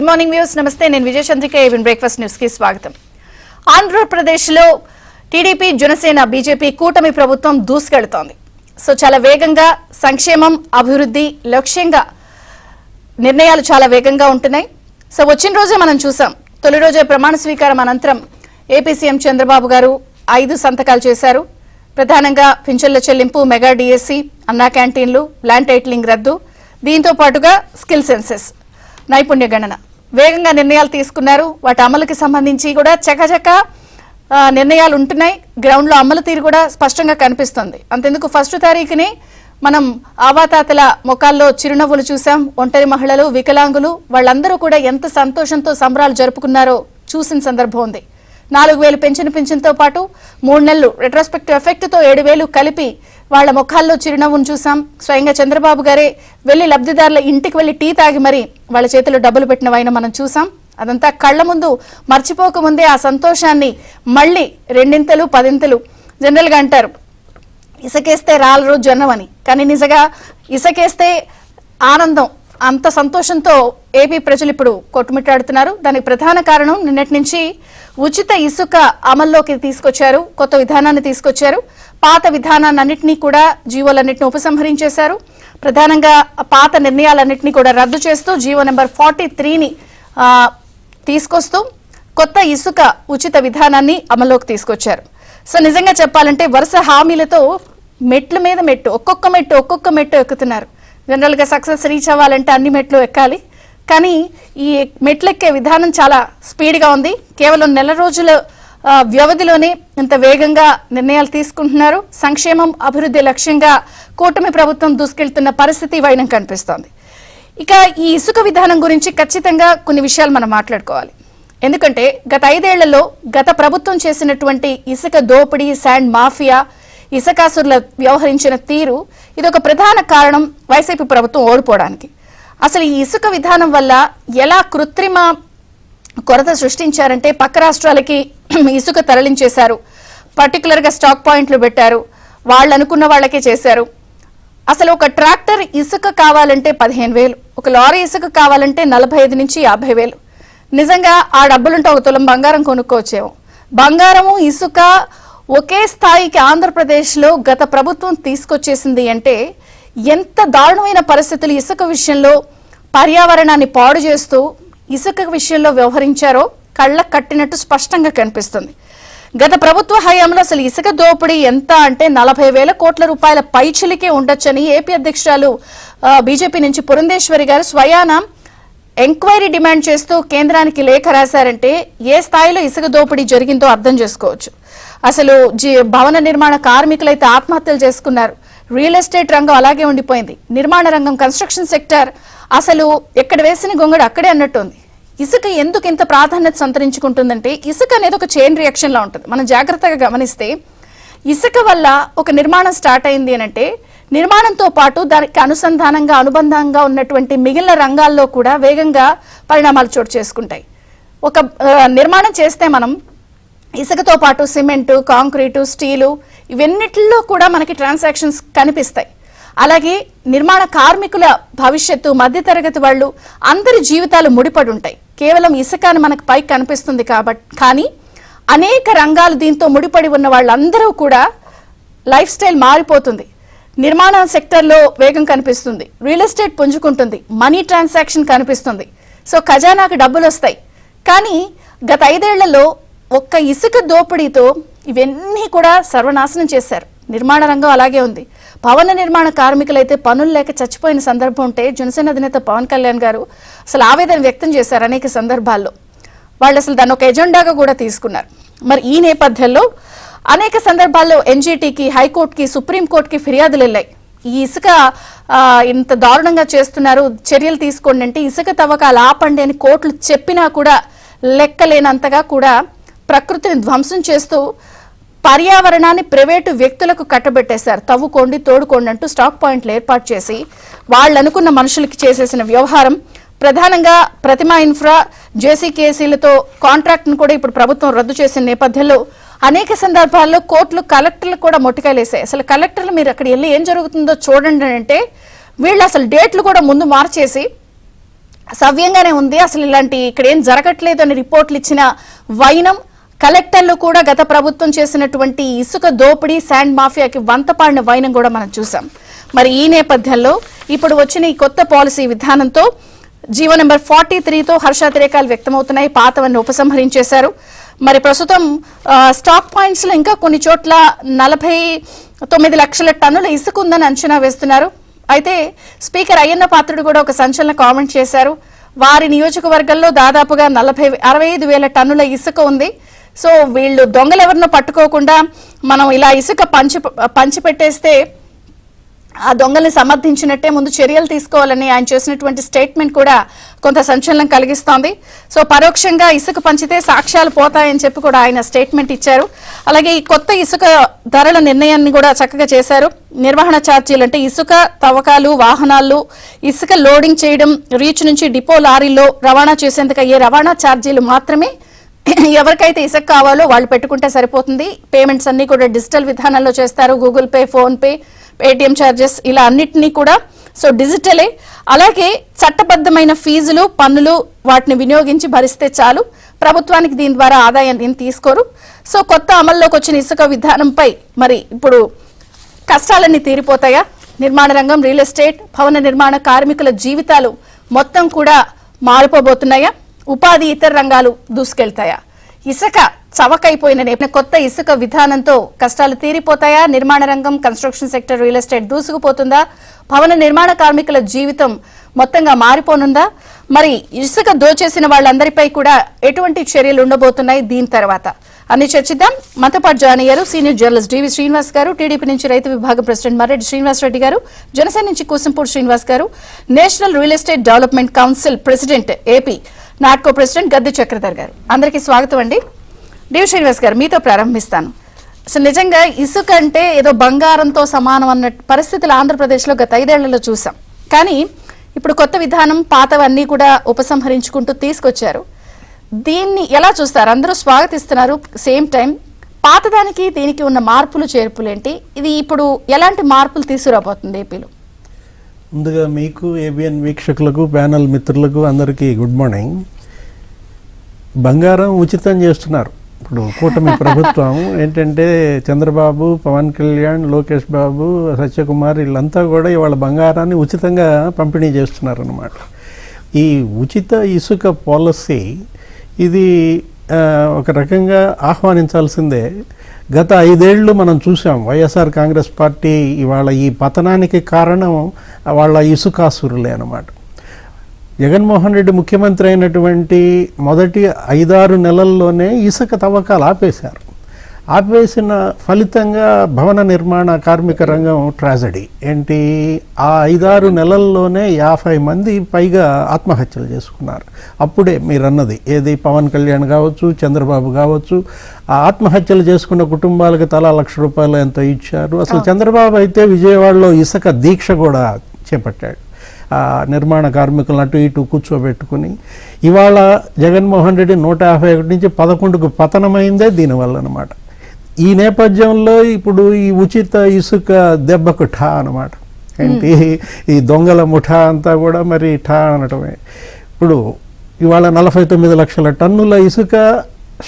Good morning views, నమస్తే. నేను విజయ Chandrika. Even breakfast news కి స్వాగతం. ఆంధ్రప్రదేశ్ లో టీడీపీ, జనసేన, బీజేపీ కూటమి ప్రభుత్వం దూసుకెళ్తోంది. సో చాలా వేగంగా సంక్షేమం, అభివృద్ధి లక్ష్యంగా నిర్ణయాలు చాలా వేగంగా ఉంటున్నాయి. సో వచ్చిన రోజే మనం చూసాం, తొలి రోజే ప్రమాణ స్వీకారం అనంతరం ఏపీ సీఎం చంద్రబాబు గారు 5 సంతకాలు చేశారు. ప్రధానంగా పింఛన్ల చెల్లింపు, మెగా డిఎస్సి, అన్నా క్యాంటీన్లు, ల్యాండ్ టైటిలింగ్ రద్దు, దీంతో పాటుగా స్కిల్ సెన్సెస్, నైపుణ్య గణన వేగంగా నిర్ణయాలు తీసుకున్నారు. వాటి అమలుకి సంబంధించి కూడా చకచక నిర్ణయాలు ఉంటున్నాయి. గ్రౌండ్ లో అమలు తీరు కూడా స్పష్టంగా కనిపిస్తుంది. అంతెందుకు ఫస్ట్ తారీఖుని మనం ఆవాతాతల ముఖాల్లో చిరునవ్వులు చూసాం. ఒంటరి మహిళలు, వికలాంగులు వాళ్ళందరూ కూడా ఎంత సంతోషంతో సంబరాలు జరుపుకున్నారో చూసిన సందర్భం ఉంది. 4,000 పింఛన్తో పాటు 3 నెలలు రెట్రోస్పెక్టివ్ ఎఫెక్ట్ తో 7,000 కలిపి వాళ్ళ ముఖాల్లో చిరునవ్వును చూసాం. స్వయంగా చంద్రబాబు గారే వెళ్లి లబ్ధిదారుల ఇంటికి వెళ్లి టీ తాగి మరి వాళ్ళ చేతిలో డబ్బులు పెట్టిన వైన మనం చూసాం. అదంతా కళ్ల ముందు మర్చిపోకముందే ఆ సంతోషాన్ని మళ్ళీ 2 10 జనరల్ గా అంటారు, ఇసకేస్తే రాలరు జనం అని. కానీ నిజంగా ఇసకేస్తే ఆనందం, అంత సంతోషంతో ఏపీ ప్రజలు ఇప్పుడు కొట్టుమిట్టాడుతున్నారు. దానికి ప్రధాన కారణం నిన్నటి నుంచి ఉచిత ఇసుక అమల్లోకి తీసుకొచ్చారు. కొత్త విధానాన్ని తీసుకొచ్చారు. పాత విధానాన్నింటినీ కూడా, జీవోలన్నింటినీ ఉపసంహరించేశారు. ప్రధానంగా పాత నిర్ణయాలన్నింటినీ కూడా రద్దు చేస్తూ జీవో నెంబర్ 43ని తీసుకొస్తూ కొత్త ఇసుక ఉచిత విధానాన్ని అమల్లోకి తీసుకొచ్చారు. సో నిజంగా చెప్పాలంటే వరుస హామీలతో మెట్ల మీద మెట్టు, ఒక్కొక్క మెట్టు ఎక్కుతున్నారు. జనరల్ గా సక్సెస్ రీచ్ అవ్వాలంటే అన్ని మెట్లు ఎక్కాలి. కానీ ఈ మెట్లెక్కే విధానం చాలా స్పీడ్గా ఉంది. కేవలం నెల రోజుల వ్యవధిలోనే ఇంత వేగంగా నిర్ణయాలు తీసుకుంటున్నారు. సంక్షేమం, అభివృద్ధి లక్ష్యంగా కూటమి ప్రభుత్వం దూసుకెళ్తున్న పరిస్థితి వైనం కనిపిస్తోంది. ఇక ఈ ఇసుక విధానం గురించి ఖచ్చితంగా కొన్ని విషయాలు మనం మాట్లాడుకోవాలి. ఎందుకంటే గత 5 ఏళ్లలో గత ప్రభుత్వం చేసినటువంటి ఇసుక దోపిడీ, శాండ్ మాఫియా, ఇసుకాసురుల వ్యవహరించిన తీరు, ఇది ఒక ప్రధాన కారణం వైసీపీ ప్రభుత్వం ఓడిపోవడానికి. అసలు ఈ ఇసుక విధానం వల్ల ఎలా కృత్రిమ కొరత సృష్టించారంటే పక్క రాష్ట్రాలకి ఇసుక తరలించేశారు. పర్టికులర్గా స్టాక్ పాయింట్లు పెట్టారు. వాళ్ళు అనుకున్న వాళ్ళకే చేశారు. అసలు ఒక ట్రాక్టర్ ఇసుక కావాలంటే 15,000, ఒక లారీ ఇసుక కావాలంటే 45 నుంచి 50,000. నిజంగా ఆ డబ్బులుంటే ఒక తులం బంగారం కొనుక్కోవచ్చేమో. బంగారము, ఇసుక ఒకే స్థాయికి ఆంధ్రప్రదేశ్లో గత ప్రభుత్వం తీసుకొచ్చేసింది అంటే ఎంత దారుణమైన పరిస్థితులు ఇసుక విషయంలో పర్యావరణాన్ని పాడు చేస్తూ ఇసుక విషయంలో వ్యవహరించారో కళ్ళ కట్టినట్టు స్పష్టంగా కనిపిస్తుంది. గత ప్రభుత్వ హయాంలో అసలు ఇసుక దోపిడీ ఎంత అంటే 40,000 కోట్ల రూపాయల పైచిలికే ఉండొచ్చని ఏపీ అధ్యక్షురాలు బీజేపీ నుంచి పురంధేశ్వరి గారు స్వయాన ఎంక్వైరీ డిమాండ్ చేస్తూ కేంద్రానికి లేఖ రాశారంటే ఏ స్థాయిలో ఇసుక దోపిడీ జరిగిందో అర్థం చేసుకోవచ్చు. అసలు భవన నిర్మాణ కార్మికులైతే ఆత్మహత్యలు చేసుకున్నారు. రియల్ ఎస్టేట్ రంగం అలాగే ఉండిపోయింది. నిర్మాణ రంగం, కన్స్ట్రక్షన్ సెక్టర్ అసలు ఎక్కడ వేసిన గొంగడు అక్కడే అన్నట్టుంది. ఇసుక ఎందుకు ఇంత ప్రాధాన్యత సంతరించుకుంటుందంటే ఇసుక అనేది ఒక చైన్ రియాక్షన్ లా ఉంటుంది. మనం జాగ్రత్తగా గమనిస్తే ఇసుక వల్ల ఒక నిర్మాణం స్టార్ట్ అయింది అని అంటే నిర్మాణంతో పాటు దానికి అనుబంధంగా ఉన్నటువంటి మిగిలిన రంగాల్లో కూడా వేగంగా పరిణామాలు చోటు చేసుకుంటాయి. ఒక నిర్మాణం చేస్తే మనం ఇసుకతో పాటు సిమెంటు, కాంక్రీటు, స్టీలు ఇవన్నిటిలో కూడా మనకి ట్రాన్సాక్షన్స్ కనిపిస్తాయి. అలాగే నిర్మాణ కార్మికుల భవిష్యత్తు, మధ్యతరగతి వాళ్ళు అందరి జీవితాలు ముడిపడి ఉంటాయి. కేవలం ఇసుక అని మనకు పైకి కనిపిస్తుంది కానీ అనేక రంగాలు దీంతో ముడిపడి ఉన్న వాళ్ళందరూ కూడా లైఫ్ స్టైల్ మారిపోతుంది. నిర్మాణ సెక్టర్లో వేగం కనిపిస్తుంది, రియల్ ఎస్టేట్ పుంజుకుంటుంది, మనీ ట్రాన్సాక్షన్ కనిపిస్తుంది. సో ఖజానాకు డబ్బులు వస్తాయి. కానీ గత 5 ఏళ్లలో ఒక్క ఇసుక దోపిడీతో ఇవన్నీ కూడా సర్వనాశనం చేశారు. నిర్మాణ రంగం అలాగే ఉంది. భవన నిర్మాణ కార్మికులైతే పనులు లేక చచ్చిపోయిన సందర్భం ఉంటే జనసేన అధినేత పవన్ కళ్యాణ్ గారు అసలు ఆవేదన వ్యక్తం చేశారు అనేక సందర్భాల్లో. వాళ్ళు అసలు దాన్ని ఒక ఎజెండాగా కూడా తీసుకున్నారు. మరి ఈ నేపథ్యంలో అనేక సందర్భాల్లో ఎన్జీటీకి, హైకోర్టుకి, సుప్రీంకోర్టుకి ఫిర్యాదులు వెళ్ళాయి. ఈ ఇసుక ఇంత దారుణంగా చేస్తున్నారు, చర్యలు తీసుకోండి అంటే ఇసుక తవ్వకాలు ఆపండి అని కోర్టులు చెప్పినా కూడా లెక్కలేనంతగా కూడా ప్రకృతిని ధ్వంసం చేస్తూ పర్యావరణాన్ని ప్రైవేటు వ్యక్తులకు కట్టబెట్టేశారు. తవ్వుకోండి, తోడుకోండి అంటూ స్టాక్ పాయింట్లు ఏర్పాటు చేసి వాళ్ళు అనుకున్న మనుషులకి చేసేసిన వ్యవహారం. ప్రధానంగా ప్రతిమా ఇన్ఫ్రా, జేసీకేసీలతో కాంట్రాక్ట్ను కూడా ఇప్పుడు ప్రభుత్వం రద్దు చేసిన నేపథ్యంలో అనేక సందర్భాల్లో కోర్టులు, కలెక్టర్లు కూడా మొట్టికాయలేసాయి. అసలు కలెక్టర్లు మీరు అక్కడ వెళ్ళి ఏం జరుగుతుందో చూడండి అంటే వీళ్ళు అసలు డేట్లు కూడా ముందు మార్చేసి సవ్యంగానే ఉంది, అసలు ఇలాంటి ఇక్కడ ఏం జరగట్లేదు అని రిపోర్ట్లు ఇచ్చిన వైనం, కలెక్టర్లు కూడా గత ప్రభుత్వం చేసినటువంటి ఇసుక దోపిడీ శాండ్ మాఫియాకి వంతపాడిన వైనం కూడా మనం చూసాం. మరి ఈ నేపథ్యంలో ఇప్పుడు వచ్చిన ఈ కొత్త పాలసీ విధానంతో జీవో నెంబర్ 43తో హర్షాతిరేకాలు వ్యక్తమవుతున్నాయి. పాతవన్నీ ఉపసంహరించేశారు. మరి ప్రస్తుతం స్టాక్ పాయింట్స్ లో ఇంకా కొన్ని చోట్ల 49 లక్షల టన్నుల ఇసుక ఉందని అంచనా వేస్తున్నారు. అయితే స్పీకర్ అయ్యన్న పాత్రుడు కూడా ఒక సంచలన కామెంట్ చేశారు. వారి నియోజకవర్గంలో దాదాపుగా 65 వేల టన్నుల ఇసుక ఉంది. సో వీళ్ళు దొంగలు ఎవరినో పట్టుకోకుండా మనం ఇలా ఇసుక పంచిపెట్టేస్తే ఆ దొంగల్ని సమర్థించినట్టే, ముందు చర్యలు తీసుకోవాలని ఆయన చేసినటువంటి స్టేట్మెంట్ కూడా కొంత సంచలనం కలిగిస్తోంది. సో పరోక్షంగా ఇసుక పంచితే సాక్ష్యాలు పోతాయని చెప్పి కూడా ఆయన స్టేట్మెంట్ ఇచ్చారు. అలాగే ఈ కొత్త ఇసుక ధరల నిర్ణయాన్ని కూడా చక్కగా చేశారు. నిర్వహణ ఛార్జీలు అంటే ఇసుక తవ్వకాలు, వాహనాలు ఇసుక లోడింగ్ చేయడం, రీచ్ నుంచి డిపో లారీల్లో రవాణా చేసేందుకు అయ్యే రవాణా ఛార్జీలు మాత్రమే ఎవరికైతే ఇసుక కావాలో వాళ్ళు పెట్టుకుంటే సరిపోతుంది. పేమెంట్స్ అన్ని కూడా డిజిటల్ విధానంలో చేస్తారు. Google pay, phone pay, Paytm charges ఇలా అన్నిటినీ కూడా సో డిజిటలే. అలాగే చట్టబద్ధమైన ఫీజులు, పన్నులు వాటిని వినియోగించి భరిస్తే చాలు. ప్రభుత్వానికి దీని ద్వారా ఆదాయాన్ని తీసుకోరు. సో కొత్త అమల్లోకి వచ్చిన ఇసుక విధానంపై మరి ఇప్పుడు కష్టాలన్నీ తీరిపోతాయా? నిర్మాణ రంగం, రియల్ ఎస్టేట్, భవన నిర్మాణ కార్మికుల జీవితాలు మొత్తం కూడా మారిపోబోతున్నాయా? ఉపాధి, ఇతర రంగాలు దూసుకెళ్తాయా? ఇసుక చవకైపోయిన కొత్త ఇసుక విధానంతో కష్టాలు తీరిపోతాయా? నిర్మాణ రంగం, కన్స్ట్రక్షన్ సెక్టర్, రియల్ ఎస్టేట్ దూసుకుపోతుందా? భవన నిర్మాణ కార్మికుల జీవితం మొత్తంగా మారిపోనుందా? మరి ఇసుక దోచేసిన వాళ్ళందరిపై కూడా ఎటువంటి చర్యలు ఉండబోతున్నాయి దీని తర్వాత అన్ని చర్చిద్దాం. మనతో పాటు జాయిన్ అయ్యారు సీనియర్ జర్నలిస్ట్ డివి శ్రీనివాస్ గారు, టీడీపీ నుంచి రైతు విభాగం ప్రెసిడెంట్ మర్రెడ్డి శ్రీనివాస్ రెడ్డి గారు, జనసేన నుంచి Kusampudi Srinivas garu, national real estate development council president AP NAREDCO president Gadde Chakradhar garu. అందరికీ స్వాగతం అండి. డివి శ్రీనివాస్ గారు, మీతో ప్రారంభిస్తాను. అసలు నిజంగా ఇసుక అంటే ఏదో బంగారంతో సమానం అన్న పరిస్థితులు ఆంధ్రప్రదేశ్లో గత 5 ఏళ్లలో చూసాం. కానీ ఇప్పుడు కొత్త విధానం పాతవన్నీ కూడా ఉపసంహరించుకుంటూ తీసుకొచ్చారు. దీన్ని ఎలా చూస్తారు? అందరూ స్వాగతిస్తున్నారు. సేమ్ టైం పాతదానికి దీనికి ఉన్న మార్పులు చేర్పులేంటి? ఇది ఇప్పుడు ఎలాంటి మార్పులు తీసుకురాబోతుంది ఏపీలో? ముందుగా మీకు, ఏబిఎన్ వీక్షకులకు, ప్యానల్ మిత్రులకు అందరికీ గుడ్ మార్నింగ్. బంగారం ఉచితం చేస్తున్నారు ఇప్పుడు కూటమి ప్రభుత్వం. ఏంటంటే చంద్రబాబు, పవన్ కళ్యాణ్, లోకేష్ బాబు, సత్యకుమార్ వీళ్ళంతా కూడా ఇవాళ బంగారాన్ని ఉచితంగా పంపిణీ చేస్తున్నారు అన్నమాట. ఈ ఉచిత ఇసుక పాలసీ ఇది ఒక రకంగా ఆహ్వానించాల్సిందే. గత 5 ఏళ్ళు మనం చూసాం వైఎస్ఆర్ కాంగ్రెస్ పార్టీ ఇవాళ ఈ పతనానికి కారణం వాళ్ళ ఇసుకాసురులే అన్నమాట. జగన్మోహన్ రెడ్డి ముఖ్యమంత్రి అయినటువంటి మొదటి 5-6 నెలల్లోనే ఇసుక తవ్వకాలు ఆపేశారు. ఆపేసిన ఫలితంగా భవన నిర్మాణ కార్మిక రంగం ట్రాజడీ ఏంటి, ఆ 5-6 నెలల్లోనే 50 మంది పైగా ఆత్మహత్యలు చేసుకున్నారు. అప్పుడే మీరు అన్నది ఏది, పవన్ కళ్యాణ్ కావచ్చు, చంద్రబాబు కావచ్చు, ఆ ఆత్మహత్యలు చేసుకున్న కుటుంబాలకు తలా ₹1,00,000 ఎంతో ఇచ్చారు. అసలు చంద్రబాబు అయితే విజయవాడలో ఇసుక దీక్ష కూడా చేపట్టాడు. నిర్మాణ కార్మికులను అటు ఇటు కూర్చోబెట్టుకుని. ఇవాళ జగన్మోహన్ రెడ్డి 151 నుంచి 11కు పతనమైందే దీనివల్ల అనమాట. ఈ నేపథ్యంలో ఇప్పుడు ఈ ఉచిత ఇసుక దెబ్బకు ఠా అనమాట. ఏంటి, ఈ దొంగల ముఠా అంతా కూడా మరి ఠా అనటమే. ఇప్పుడు ఇవాళ 49 లక్షల టన్నుల ఇసుక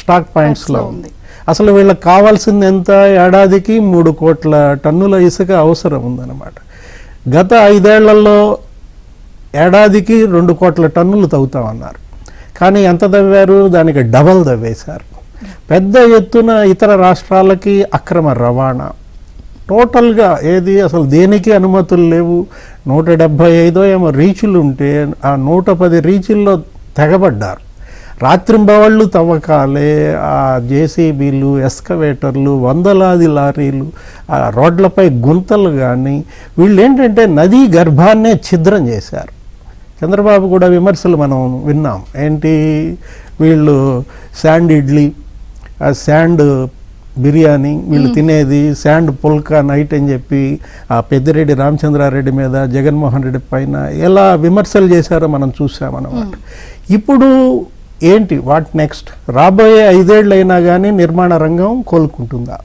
స్టాక్ పాయింట్స్లో ఉంది. అసలు వీళ్ళకి కావాల్సింది ఎంత? ఏడాదికి 3 కోట్ల టన్నుల ఇసుక అవసరం ఉందన్నమాట. గత 5 ఏళ్లలో ఏడాదికి 2 కోట్ల టన్నులు తవ్వుతామన్నారు. కానీ ఎంత తవ్వారు? దానికి డబల్ తవ్వేశారు. పెద్ద ఎత్తున ఇతర రాష్ట్రాలకి అక్రమ రవాణా, టోటల్గా ఏది అసలు దేనికి అనుమతులు లేవు. 175 ఏమో రీచులు ఉంటే ఆ 110 రీచుల్లో తెగబడ్డారు. రాత్రింబవళ్ళు తవ్వకాలే, ఆ జేసీబీలు, ఎస్కవేటర్లు, వందలాది లారీలు, ఆ రోడ్లపై గుంతలు. కానీ వీళ్ళు ఏంటంటే నదీ గర్భాన్నే ఛిద్రం చేశారు. చంద్రబాబు కూడా విమర్శలు మనం విన్నాం. ఏంటి, వీళ్ళు శాండ్ ఇడ్లీ, ఆ శాండ్ బిర్యానీ వీళ్ళు తినేది, శాండ్ పుల్కా నైట్ అని చెప్పి ఆ పెద్దిరెడ్డి రామచంద్రారెడ్డి మీద, జగన్మోహన్ రెడ్డి పైన ఎలా విమర్శలు చేశారో మనం చూసామన్నమాట. ఇప్పుడు ఏంటి, వాట్ నెక్స్ట్? రాబోయే 5 ఏళ్ళు అయినా కానీ నిర్మాణ రంగం కోలుకుంటుందా?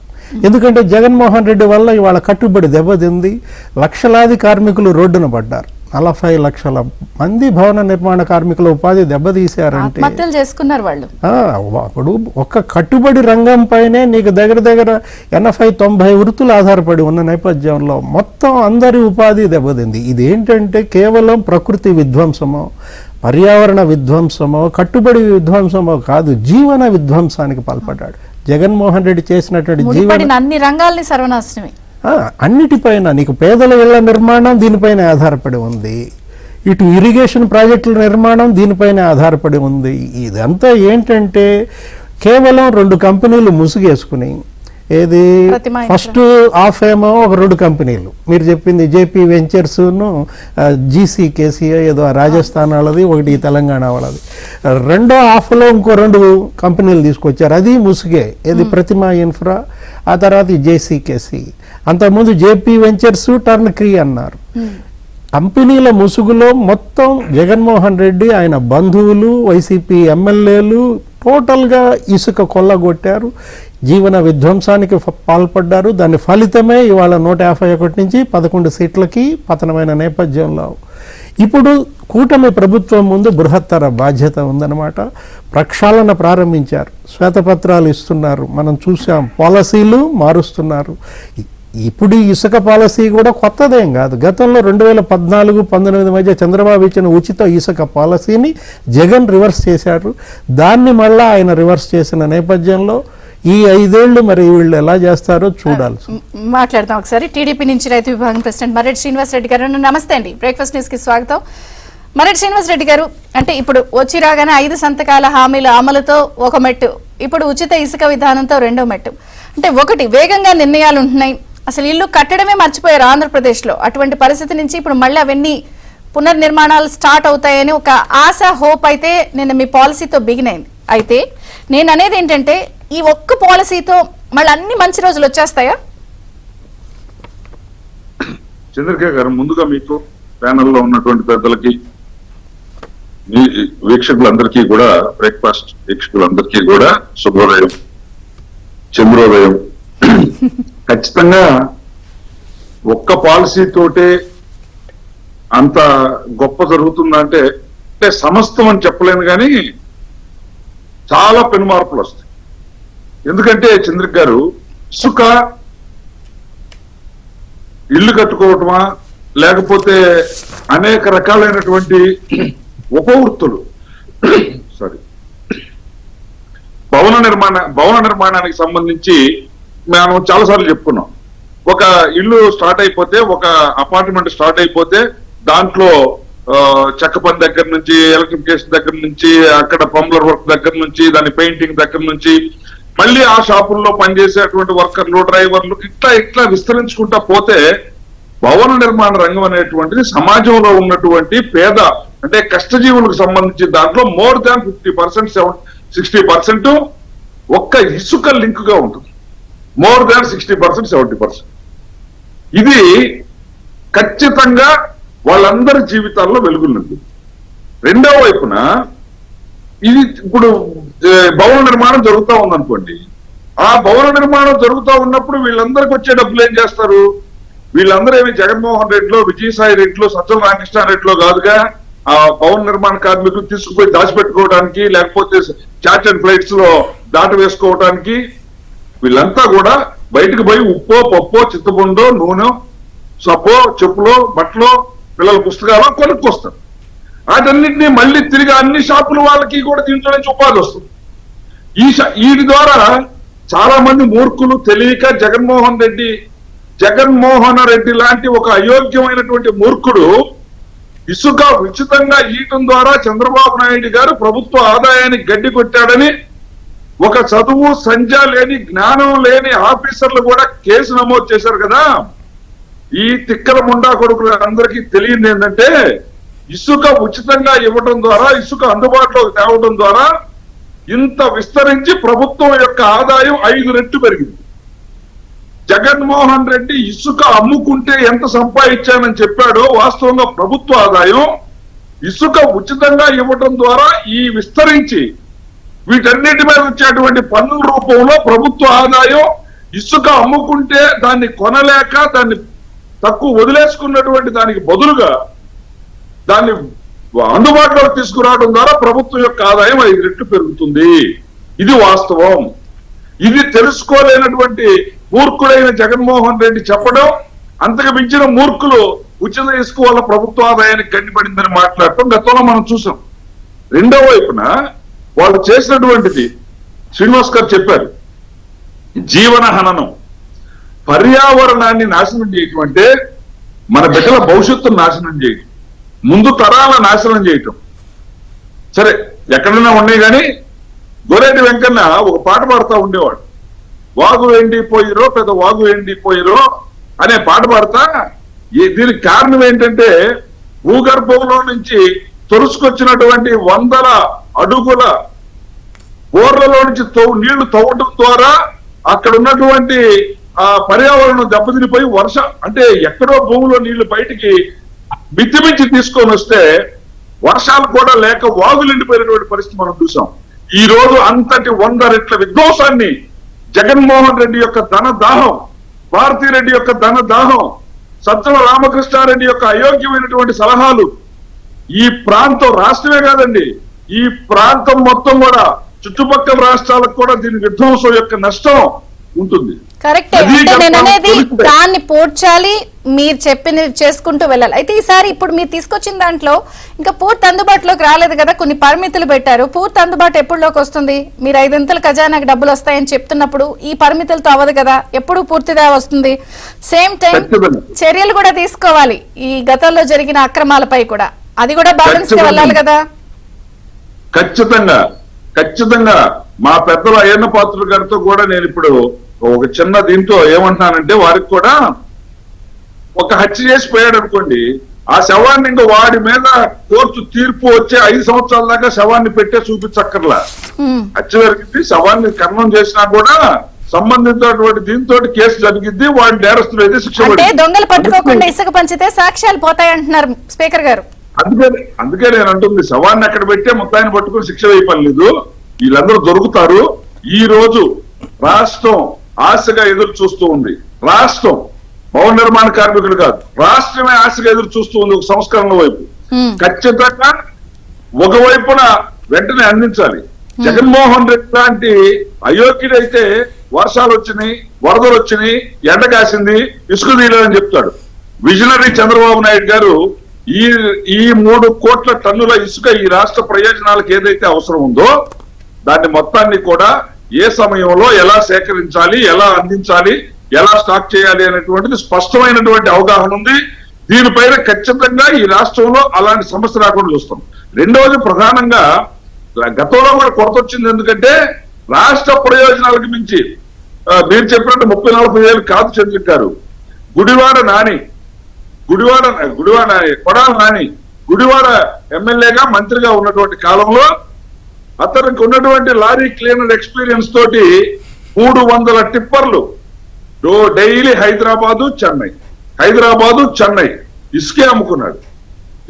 ఎందుకంటే జగన్మోహన్ రెడ్డి వల్ల ఇవాళ కట్టుబడి దెబ్బతింది. లక్షలాది కార్మికులు రోడ్డున పడ్డారు. 40 లక్షల మంది భవన నిర్మాణ కార్మికుల ఉపాధి దెబ్బతీశారంటే ఆత్మహత్యలు చేసుకున్నారు వాళ్ళు. అప్పుడు ఒక్క కట్టుబడి రంగం పైనే నీకు దగ్గర 80-90 వృత్తులు ఆధారపడి ఉన్న నేపథ్యంలో మొత్తం అందరి ఉపాధి దెబ్బతింది. ఇదేంటంటే కేవలం ప్రకృతి విధ్వంసమో, పర్యావరణ విధ్వంసమో, కట్టుబడి విధ్వంసమో కాదు, జీవన విధ్వంసానికి పాల్పడ్డాడు జగన్మోహన్ రెడ్డి. చేసినటువంటి జీవన అన్ని రంగాల్ని సర్వనాశనమే. అన్నిటిపైన నీకు పేదల ఇళ్ల నిర్మాణం దీనిపైన ఆధారపడి ఉంది, ఇటు ఇరిగేషన్ ప్రాజెక్టుల నిర్మాణం దీనిపైన ఆధారపడి ఉంది. ఇదంతా ఏంటంటే కేవలం 2 కంపెనీలు ముసుగేసుకుని, ఏది ఫస్ట్ ఆఫ్ ఏమో ఒక 2 కంపెనీలు మీరు చెప్పింది జేపీ వెంచర్స్ను జీసీకేసీ ఏదో రాజస్థాన్ వాళ్ళది, ఒకటి తెలంగాణ వాళ్ళది. రెండో హాఫ్లో ఇంకో 2 కంపెనీలు తీసుకొచ్చారు, అది ముసుగే, ఏది ప్రతిమా ఇన్ఫ్రా, ఆ తర్వాత జేసీకేసీ. అంతకుముందు జేపీ వెంచర్స్ టర్న్ క్రీ అన్నారు. కంపెనీల ముసుగులో మొత్తం జగన్మోహన్ రెడ్డి, ఆయన బంధువులు, వైసీపీ ఎమ్మెల్యేలు టోటల్గా ఇసుక కొల్లగొట్టారు, జీవన విధ్వంసానికి పాల్పడ్డారు. దాని ఫలితమే ఇవాళ 151 నుంచి 11 సీట్లకి పతనమైన నేపథ్యంలో ఇప్పుడు కూటమి ప్రభుత్వం ముందు బృహత్తర బాధ్యత ఉందన్నమాట. ప్రక్షాళన ప్రారంభించారు, శ్వేతపత్రాలు ఇస్తున్నారు, మనం చూసాం, పాలసీలు మారుస్తున్నారు. ఇప్పుడు ఈ ఇసుక పాలసీ కూడా కొత్తదేం కాదు. గతంలో 2014-19 మధ్య చంద్రబాబు ఇచ్చిన ఉచిత ఇసుక పాలసీని జగన్ రివర్స్ చేశారు. దాన్ని మళ్ళా ఆయన రివర్స్ చేసిన నేపథ్యంలో ఈ 5 ఏళ్లు మరి వీళ్ళు ఎలా చేస్తారో చూడాలి. మాట్లాడతాం ఒకసారి. టీడీపీ నుంచి రైతు విభాగం ప్రెసిడెంట్ మర్రెడ్డి శ్రీనివాస్ రెడ్డి గారు. నమస్తే అండి, బ్రేక్ఫాస్ట్ న్యూస్ కి స్వాగతం. మర్రెడ్డి శ్రీనివాస్ రెడ్డి గారు, అంటే ఇప్పుడు వచ్చి రాగానే 5 సంతకాల హామీల అమలుతో ఒక మెట్టు, ఇప్పుడు ఉచిత ఇసుక విధానంతో 2వ మెట్టు. అంటే ఒకటి వేగంగా నిర్ణయాలు ఉంటున్నాయి, అసలు ఇల్లు కట్టడమే మర్చిపోయారు ఆంధ్రప్రదేశ్లో. అటువంటి పరిస్థితి నుంచి ఇప్పుడు మళ్ళీ అవన్నీ పునర్నిర్మాణాలు స్టార్ట్ అవుతాయని ఒక ఆశ, హోప్ అయితే నిన్న మీ పాలసీతో బిగిన్ అయింది. అయితే నేను అనేది ఏంటంటే ఈ ఒక్క పాలసీతో మళ్ళీ అన్ని మంచి రోజులు వచ్చేస్తాయా? చంద్రిక గారు, ముందుగా మీకు ప్యానెల్లో ఉన్నటువంటి పెద్దలకి, మీ వీక్షకులందరికీ కూడా, బ్రేక్ఫాస్ట్ వీక్షకులందరికీ కూడా శుభోదయం, చంద్రోదయం. ఖచ్చితంగా ఒక్క పాలసీ తోటే అంత గొప్ప జరుగుతుందంటే సమస్తం అని చెప్పలేను, కానీ చాలా పెనుమార్పులు వస్తాయి. ఎందుకంటే చంద్రిక గారు, ఇసుక ఇల్లు కట్టుకోవటమా, లేకపోతే అనేక రకాలైనటువంటి ఉపవృత్తులు, భవన నిర్మాణానికి సంబంధించి మనం చాలాసార్లు చెప్పుకున్నాం. ఒక ఇల్లు స్టార్ట్ అయిపోతే, ఒక అపార్ట్మెంట్ స్టార్ట్ అయిపోతే దాంట్లో చెక్క పని దగ్గర నుంచి, ఎలక్ట్రిఫికేషన్ దగ్గర నుంచి, అక్కడ పంప్లర్ వర్క్ దగ్గర నుంచి, దాని పెయింటింగ్ దగ్గర నుంచి, మళ్ళీ ఆ షాపుల్లో పనిచేసేటువంటి వర్కర్లు, డ్రైవర్లు, ఇట్లా విస్తరించుకుంటా పోతే భవన నిర్మాణ రంగం అనేటువంటిది సమాజంలో ఉన్నటువంటి పేద, అంటే కష్టజీవులకు సంబంధించి దాంట్లో మోర్ దాన్ 50%, 60% ఒక్క ఇసుక లింక్ గా ఉంటుంది. More than 60%, 70%. ఇది ఖచ్చితంగా వాళ్ళందరి జీవితాల్లో వెలుగులుంది. రెండో వైపున ఇది ఇప్పుడు భవన నిర్మాణం జరుగుతూ ఉందనుకోండి, ఆ భవన నిర్మాణం జరుగుతూ ఉన్నప్పుడు వీళ్ళందరికి వచ్చే డబ్బులు ఏం చేస్తారు? వీళ్ళందరూ ఏమి జగన్మోహన్ రెడ్డిలో, విజయసాయి రెడ్డిలో, సజ్జల రామకృష్ణారెడ్డిలో కాదుగా. ఆ భవన నిర్మాణ కార్మికులు తీసుకుపోయి దాచిపెట్టుకోవడానికి, లేకపోతే చార్ట్ అండ్ ఫ్లైట్స్ లో దాట వేసుకోవడానికి, వీళ్ళంతా కూడా బయటకు పోయి ఉప్పో, పప్పో, చింతపండో, నూనె, సబ్బో, చెప్పులో, బట్టలో, పిల్లల పుస్తకాలు కొనుక్కొస్తారు. వాటన్నింటినీ మళ్ళీ తిరిగి అన్ని షాపుల వాళ్ళకి కూడా దీంట్లో నుంచి ఉపాధి వస్తుంది. వీటి ద్వారా చాలా మంది మూర్ఖులు తెలియక జగన్మోహన్ రెడ్డి లాంటి ఒక అయోగ్యమైనటువంటి మూర్ఖుడు ఇసుక ఉచితంగా ఇవ్వటం ద్వారా చంద్రబాబు నాయుడు గారు ప్రభుత్వ ఆదాయాన్ని గడ్డి కొట్టాడని ఒక చదువు సంధ్య లేని, జ్ఞానం లేని ఆఫీసర్లు కూడా కేసు నమోదు చేశారు కదా. ఈ తిక్కల ముండా కొడుకులు అందరికీ తెలియదు ఏంటంటే, ఇసుక ఉచితంగా ఇవ్వటం ద్వారా, ఇసుక అందుబాటులోకి తేవడం ద్వారా ఇంత విస్తరించి ప్రభుత్వం యొక్క ఆదాయం 5 రెట్లు పెరిగింది. జగన్మోహన్ రెడ్డి ఇసుక అమ్ముకుంటే ఎంత సంపాదించానని చెప్పాడో, వాస్తవంగా ప్రభుత్వ ఆదాయం ఇసుక ఉచితంగా ఇవ్వటం ద్వారా ఈ విస్తరించి వీటన్నిటి మీద వచ్చేటువంటి పన్నుల రూపంలో ప్రభుత్వ ఆదాయం, ఇసుక అమ్ముకుంటే దాన్ని కొనలేక దాన్ని తక్కువ వదిలేసుకున్నటువంటి దానికి బదులుగా దాన్ని అందుబాటులోకి తీసుకురావడం ద్వారా ప్రభుత్వం యొక్క ఆదాయం 5 రెట్లు పెరుగుతుంది. ఇది వాస్తవం. ఇది తెలుసుకోలేనటువంటి మూర్ఖుడైన జగన్మోహన్ రెడ్డి చెప్పడం, అంతకు మించిన మూర్ఖులు ఉచిత ఇసుక వల్ల ప్రభుత్వ ఆదాయానికి గండిపడిందని మాట్లాడటం గతంలో మనం చూసాం. రెండో వైపున వాళ్ళు చేసినటువంటిది శ్రీనివాస్ గారు చెప్పారు, జీవన హననం, పర్యావరణాన్ని నాశనం చేయటం అంటే మన బిడ్డల భవిష్యత్తును నాశనం చేయటం, ముందు తరాల నాశనం చేయటం. సరే ఎక్కడైనా ఉన్నాయి కానీ గోరేటి వెంకన్న ఒక పాట పాడుతూ ఉండేవాడు, వాగు ఎండిపోయిరో పెద్ద వాగు ఎండిపోయిరో అనే పాట పాడతా. దీనికి కారణం ఏంటంటే భూగర్భంలో నుంచి తొలుసుకొచ్చినటువంటి 100 అడుగుల బోర్లలో నుంచి నీళ్లు తవ్వడం ద్వారా అక్కడ ఉన్నటువంటి ఆ పర్యావరణం దెబ్బతినిపోయి అంటే ఎక్కడో భూమిలో నీళ్లు బయటికి మితిమించి తీసుకొని వస్తే వర్షాలు కూడా లేక వాగులు ఎండిపోయినటువంటి పరిస్థితి మనం చూసాం. ఈ రోజు అంతటి 100 రెట్ల విధ్వంసాన్ని జగన్మోహన్ రెడ్డి యొక్క ధన దాహం, భారతీరెడ్డి యొక్క ధన దాహం, సజ్జల రామకృష్ణారెడ్డి యొక్క అయోగ్యమైనటువంటి సలహాలు ఈ ప్రాంతం, రాష్ట్రమే కాదండి, ఈ ప్రాంతం మొత్తం కూడా చుట్టుపక్కల రాష్ట్రాలకు కూడా దీని విధ్వంసం యొక్క నష్టం ఉంటుంది. కరెక్ట్. అంటే నేను అనేది దాన్ని పోడ్చాలి, మీరు చెప్పింది చేసుకుంటూ వెళ్ళాలి. అయితే ఈసారి ఇప్పుడు మీరు తీసుకొచ్చిన దాంట్లో ఇంకా పూర్తి అందుబాటులోకి రాలేదు కదా, కొన్ని పరిమితులు పెట్టారు. పూర్తి అందుబాటు ఎప్పుడులోకి వస్తుంది? మీరు 5 ఖజానాకి డబ్బులు వస్తాయని చెప్తున్నప్పుడు ఈ పరిమితులతో అవ్వదు కదా, ఎప్పుడు పూర్తిగా వస్తుంది? సేమ్ టైం చర్యలు కూడా తీసుకోవాలి ఈ గతంలో జరిగిన అక్రమాలపై కూడా, అది కూడా బ్యాలెన్స్ గా వెళ్ళాలి కదా. ఖచ్చితంగా మా పెద్దల అయ్యన్న పాత్రుల గారితో కూడా నేను ఇప్పుడు ఒక చిన్న దీంతో ఏమంటున్నానంటే, వారికి కూడా ఒక హత్య చేసి పోయాడు అనుకోండి, ఆ శవాన్ని ఇంకా వాడి మీద కోర్టు తీర్పు వచ్చే 5 సంవత్సరాల దాకా శవాన్ని పెట్టే చూపించక్కర్లా. హత్య జరిగింది, శవాన్ని ఖననం చేసినా కూడా సంబంధించినటువంటి దీంతో కేసు జరిగింది, వాడి నేరస్తులు అయితే శిక్ష. దొంగలు పట్టుకోకుండా ఇసుక పంచితే సాక్ష్యాలు పోతాయంటున్నారు స్పీకర్ గారు. అందుకే నేను అంటుంది, శవాన్ని అక్కడ పెట్టే మొత్తాన్ని పట్టుకుని శిక్ష వేయపడలేదు, వీళ్ళందరూ దొరుకుతారు. ఈ రోజు రాష్ట్రం ఆశగా ఎదురు చూస్తూ ఉంది. రాష్ట్రం భవన నిర్మాణ కార్మికులు కాదు, రాష్ట్రమే ఆశగా ఎదురు చూస్తూ ఉంది ఒక సంస్కరణ వైపు. ఖచ్చితంగా ఒకవైపున వెంటనే అందించాలి. జగన్మోహన్ రెడ్డి లాంటి అయోగ్యుడైతే వర్షాలు వచ్చినాయి, వరదలు వచ్చినాయి, ఎండ కాసింది, ఇసుక తీయలేదని చెప్తాడు. విజనరీ చంద్రబాబు నాయుడు గారు ఈ 3 కోట్ల టన్నుల ఇసుక ఈ రాష్ట్ర ప్రయోజనాలకు ఏదైతే అవసరం ఉందో దాన్ని మొత్తాన్ని కూడా ఏ సమయంలో ఎలా సేకరించాలి, ఎలా అందించాలి, ఎలా స్టాక్ చేయాలి అనేటువంటిది స్పష్టమైనటువంటి అవగాహన ఉంది. దీనిపైన ఖచ్చితంగా ఈ రాష్ట్రంలో అలాంటి సమస్య రాకుండా చూస్తాం. రెండవది ప్రధానంగా గతంలో కూడా కొరత వచ్చింది, ఎందుకంటే రాష్ట్ర ప్రయోజనాలకు మించి మీరు చెప్పినట్టు 30-40 ఏళ్ళు కాదు చంద్రిక గారు, కొడాల నాని గుడివాడ ఎమ్మెల్యేగా మంత్రిగా ఉన్నటువంటి కాలంలో అతనికి ఉన్నటువంటి లారీ క్లీనర్ ఎక్స్పీరియన్స్ తోటి 300 టిప్పర్లు డైలీ హైదరాబాదు చెన్నై ఇసుకే అమ్ముకున్నాడు.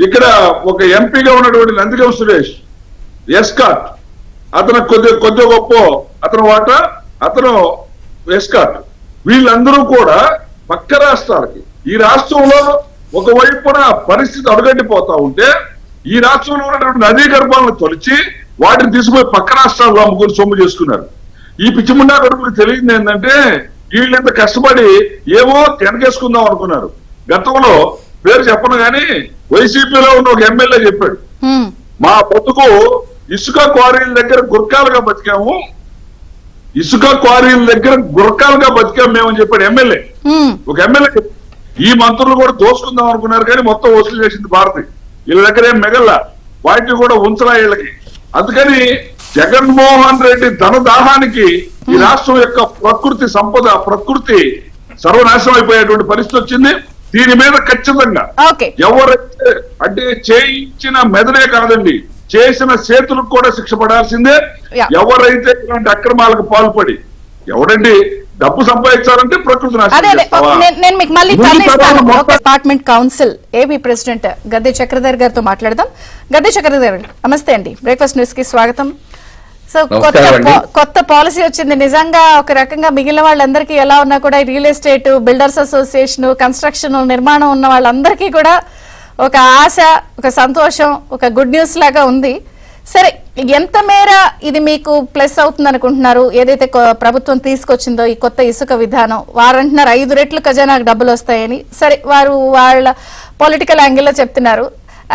ఇక్కడ ఒక ఎంపీగా ఉన్నటువంటి నందిగం సురేష్ ఎస్కాట్, అతను కొద్ది గొప్ప అతను ఎస్కాట్, వీళ్ళందరూ కూడా పక్క రాష్ట్రాలకి, ఈ రాష్ట్రంలో ఒకవైపున పరిస్థితి అడుగంటిపోతా ఉంటే ఈ రాష్ట్రంలో ఉన్నటువంటి నదీ గర్భాలను తొలిచి వాటిని తీసుకుపోయి పక్క రాష్ట్రాల్లో అమ్ముకుని సొమ్ము చేసుకున్నారు. ఈ పిచ్చిముండా కొడుకులకు తెలియదు ఏంటంటే వీళ్ళంత కష్టపడి ఏమో వెనకేసుకుందాం అనుకున్నారు. గతంలో పేరు చెప్పను గాని వైసీపీలో ఉన్న ఒక ఎమ్మెల్యే చెప్పాడు, మా బతుకు ఇసుక క్వారీల దగ్గర గుర్కాలుగా బతికాము మేమని చెప్పాడు ఎమ్మెల్యే. ఒక ఎమ్మెల్యే ఈ మంత్రులు కూడా దోసుకుందాం అనుకున్నారు కానీ మొత్తం వసూలు చేసింది భారతి. వీళ్ళ దగ్గర ఏం మిగల్లా, వాటిని కూడా ఉంచరా వీళ్ళకి. అందుకని జగన్మోహన్ రెడ్డి ధనదాహానికి ఈ రాష్ట్రం యొక్క ప్రకృతి సర్వనాశనం అయిపోయేటువంటి పరిస్థితి వచ్చింది. దీని మీద ఖచ్చితంగా ఎవరైతే అంటే చేయించిన మెదడే కాదండి, చేసిన చేతులకు కూడా శిక్ష పడాల్సిందే. ఎవరైతే ఇలాంటి అక్రమాలకు పాల్పడి ఎవడండి డబ్బు సంపాదించాలంటే ప్రకృతి నేను మీకు మళ్ళీ department council AB president Gadde Chakradhar గారితో మాట్లాడదాం. గద్దె చక్రధర్ గారు నమస్తే అండి, బ్రేక్ఫాస్ట్ న్యూస్ కి స్వాగతం. సో కొత్త పాలసీ వచ్చింది. నిజంగా ఒక రకంగా మిగిలిన వాళ్ళందరికీ ఎలా ఉన్నా కూడా real estate, builders association, construction, నిర్మాణం ఉన్న వాళ్ళందరికీ కూడా ఒక ఆశ, ఒక సంతోషం, ఒక గుడ్ న్యూస్ లాగా ఉంది. సరే, ఎంత మేర ఇది మీకు ప్లస్ అవుతుంది అనుకుంటున్నారు? ఏదైతే ప్రభుత్వం తీసుకొచ్చిందో ఈ కొత్త ఇసుక విధానం, వారు అంటున్నారు 5 రెట్లు ఖజానాకు డబ్బులు వస్తాయని. సరే, వారు వాళ్ళ పొలిటికల్ యాంగిల్లో చెప్తున్నారు.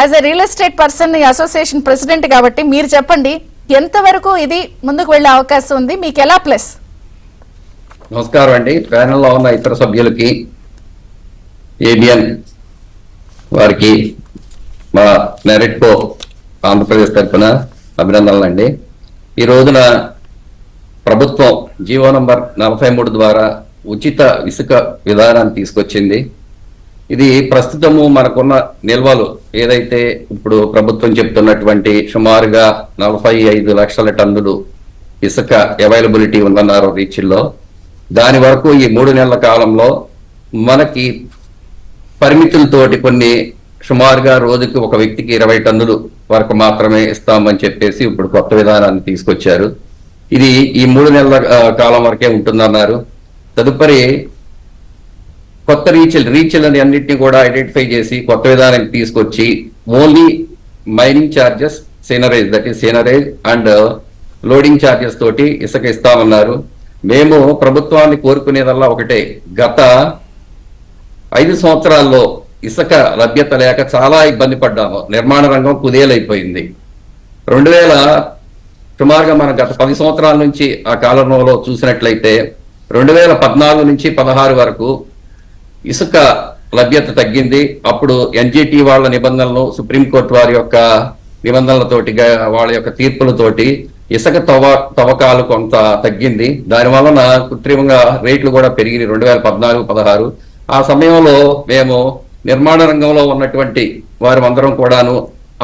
As a real estate person, ఈ అసోసియేషన్ ప్రెసిడెంట్ కాబట్టి మీరు చెప్పండి, ఎంతవరకు ఇది ముందుకు వెళ్లే అవకాశం ఉంది? మీకు ఎలా ప్లస్? నమస్కారం అండి. ప్యానెల్లో ఉన్న ఇతర సభ్యులకి, ఏబిఎన్ వారికి, మా నెరెట్కో ఆంధ్రప్రదేశ్ తరఫున అభినందనలు అండి. ఈ రోజున ప్రభుత్వం జీవో నంబర్ 43 ద్వారా ఉచిత ఇసుక విధానాన్ని తీసుకొచ్చింది. ఇది ప్రస్తుతము మనకున్న నిల్వలు ఏదైతే ఇప్పుడు ప్రభుత్వం చెప్తున్నటువంటి సుమారుగా 45 లక్షల టన్నులు ఇసుక అవైలబిలిటీ ఉందన్నారు రీచ్ల్లో. దాని వరకు ఈ 3 నెలల కాలంలో మనకి పరిమితులతోటి కొన్ని సుమారుగా రోజుకి ఒక వ్యక్తికి 20 టన్నులు వరకు మాత్రమే ఇస్తామని చెప్పేసి ఇప్పుడు కొత్త విధానాన్ని తీసుకొచ్చారు. ఇది ఈ 3 నెలల కాలం వరకే ఉంటుందన్నారు. తదుపరి కొత్త రీచ్లు అని అన్నింటినీ కూడా ఐడెంటిఫై చేసి కొత్త విధానానికి తీసుకొచ్చి only mining charges, seigniorage, that is seigniorage and loading charges తోటి ఇసుక ఇస్తామన్నారు. మేము ప్రభుత్వాన్ని కోరుకునేదల్లా ఒకటే, గత 5 సంవత్సరాల్లో ఇసుక లభ్యత లేక చాలా ఇబ్బంది పడ్డాము. నిర్మాణ రంగం కుదేలైపోయింది. 2000 సుమారుగా మనం గత 10 సంవత్సరాల నుంచి ఆ కాలంలో చూసినట్లయితే 2014 నుంచి 16 వరకు ఇసుక లభ్యత తగ్గింది. అప్పుడు ఎన్జిటి వాళ్ళ నిబంధనలు, సుప్రీంకోర్టు వారి యొక్క నిబంధనలతోటి, వాళ్ళ యొక్క తీర్పులతోటి ఇసుక తవ్వకాలు కొంత తగ్గింది. దాని వలన కృత్రిమంగా రేట్లు కూడా పెరిగినాయి 2014-16. ఆ సమయంలో మేము నిర్మాణ రంగంలో ఉన్నటువంటి వారి అందరం కూడాను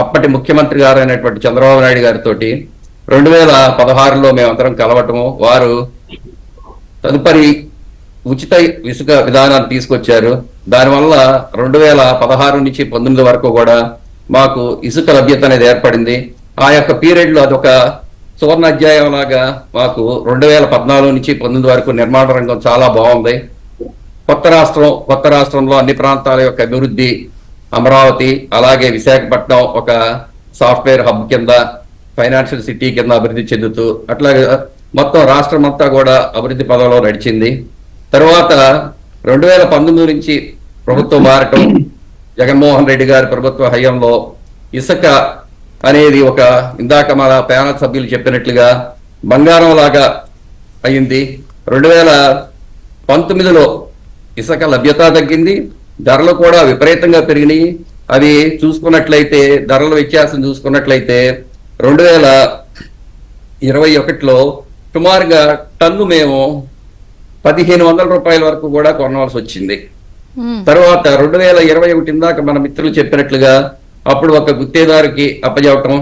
అప్పటి ముఖ్యమంత్రి గారు అయినటువంటి చంద్రబాబు నాయుడు గారితో 2016లో మేమందరం కలవటము, వారు తదుపరి ఉచిత ఇసుక విధానాన్ని తీసుకొచ్చారు. దానివల్ల 2016 నుంచి 19 వరకు కూడా మాకు ఇసుక లభ్యత అనేది ఏర్పడింది. ఆ యొక్క పీరియడ్ లో అదొక సువర్ణ అధ్యాయం లాగా మాకు 2014 నుంచి 19 వరకు నిర్మాణ రంగం చాలా బాగుంది. కొత్త రాష్ట్రంలో అన్ని ప్రాంతాల యొక్క అభివృద్ధి, అమరావతి అలాగే విశాఖపట్నం ఒక సాఫ్ట్వేర్ హబ్ కింద, ఫైనాన్షియల్ సిటీ కింద అభివృద్ధి చెందుతూ అట్లాగే మొత్తం రాష్ట్రం అంతా కూడా అభివృద్ధి పదంలో నడిచింది. తర్వాత 2019 నుంచి ప్రభుత్వం మారటం, జగన్మోహన్ రెడ్డి గారి ప్రభుత్వ హయాంలో ఇసుక అనేది ఒక, ఇందాక మన ప్యానల్ సభ్యులు చెప్పినట్లుగా బంగారం లాగా అయింది. 2019లో ఇసుక లభ్యత తగ్గింది, ధరలు కూడా విపరీతంగా పెరిగినాయి. అవి చూసుకున్నట్లయితే, ధరల వ్యత్యాసం చూసుకున్నట్లయితే 2021లో సుమారుగా టన్ను మేము 1500 రూపాయల వరకు కూడా కొనవలసి వచ్చింది. తర్వాత 2021 ఇందాక మన మిత్రులు చెప్పినట్లుగా అప్పుడు ఒక గుత్తేదారికి అప్పచెప్పటం,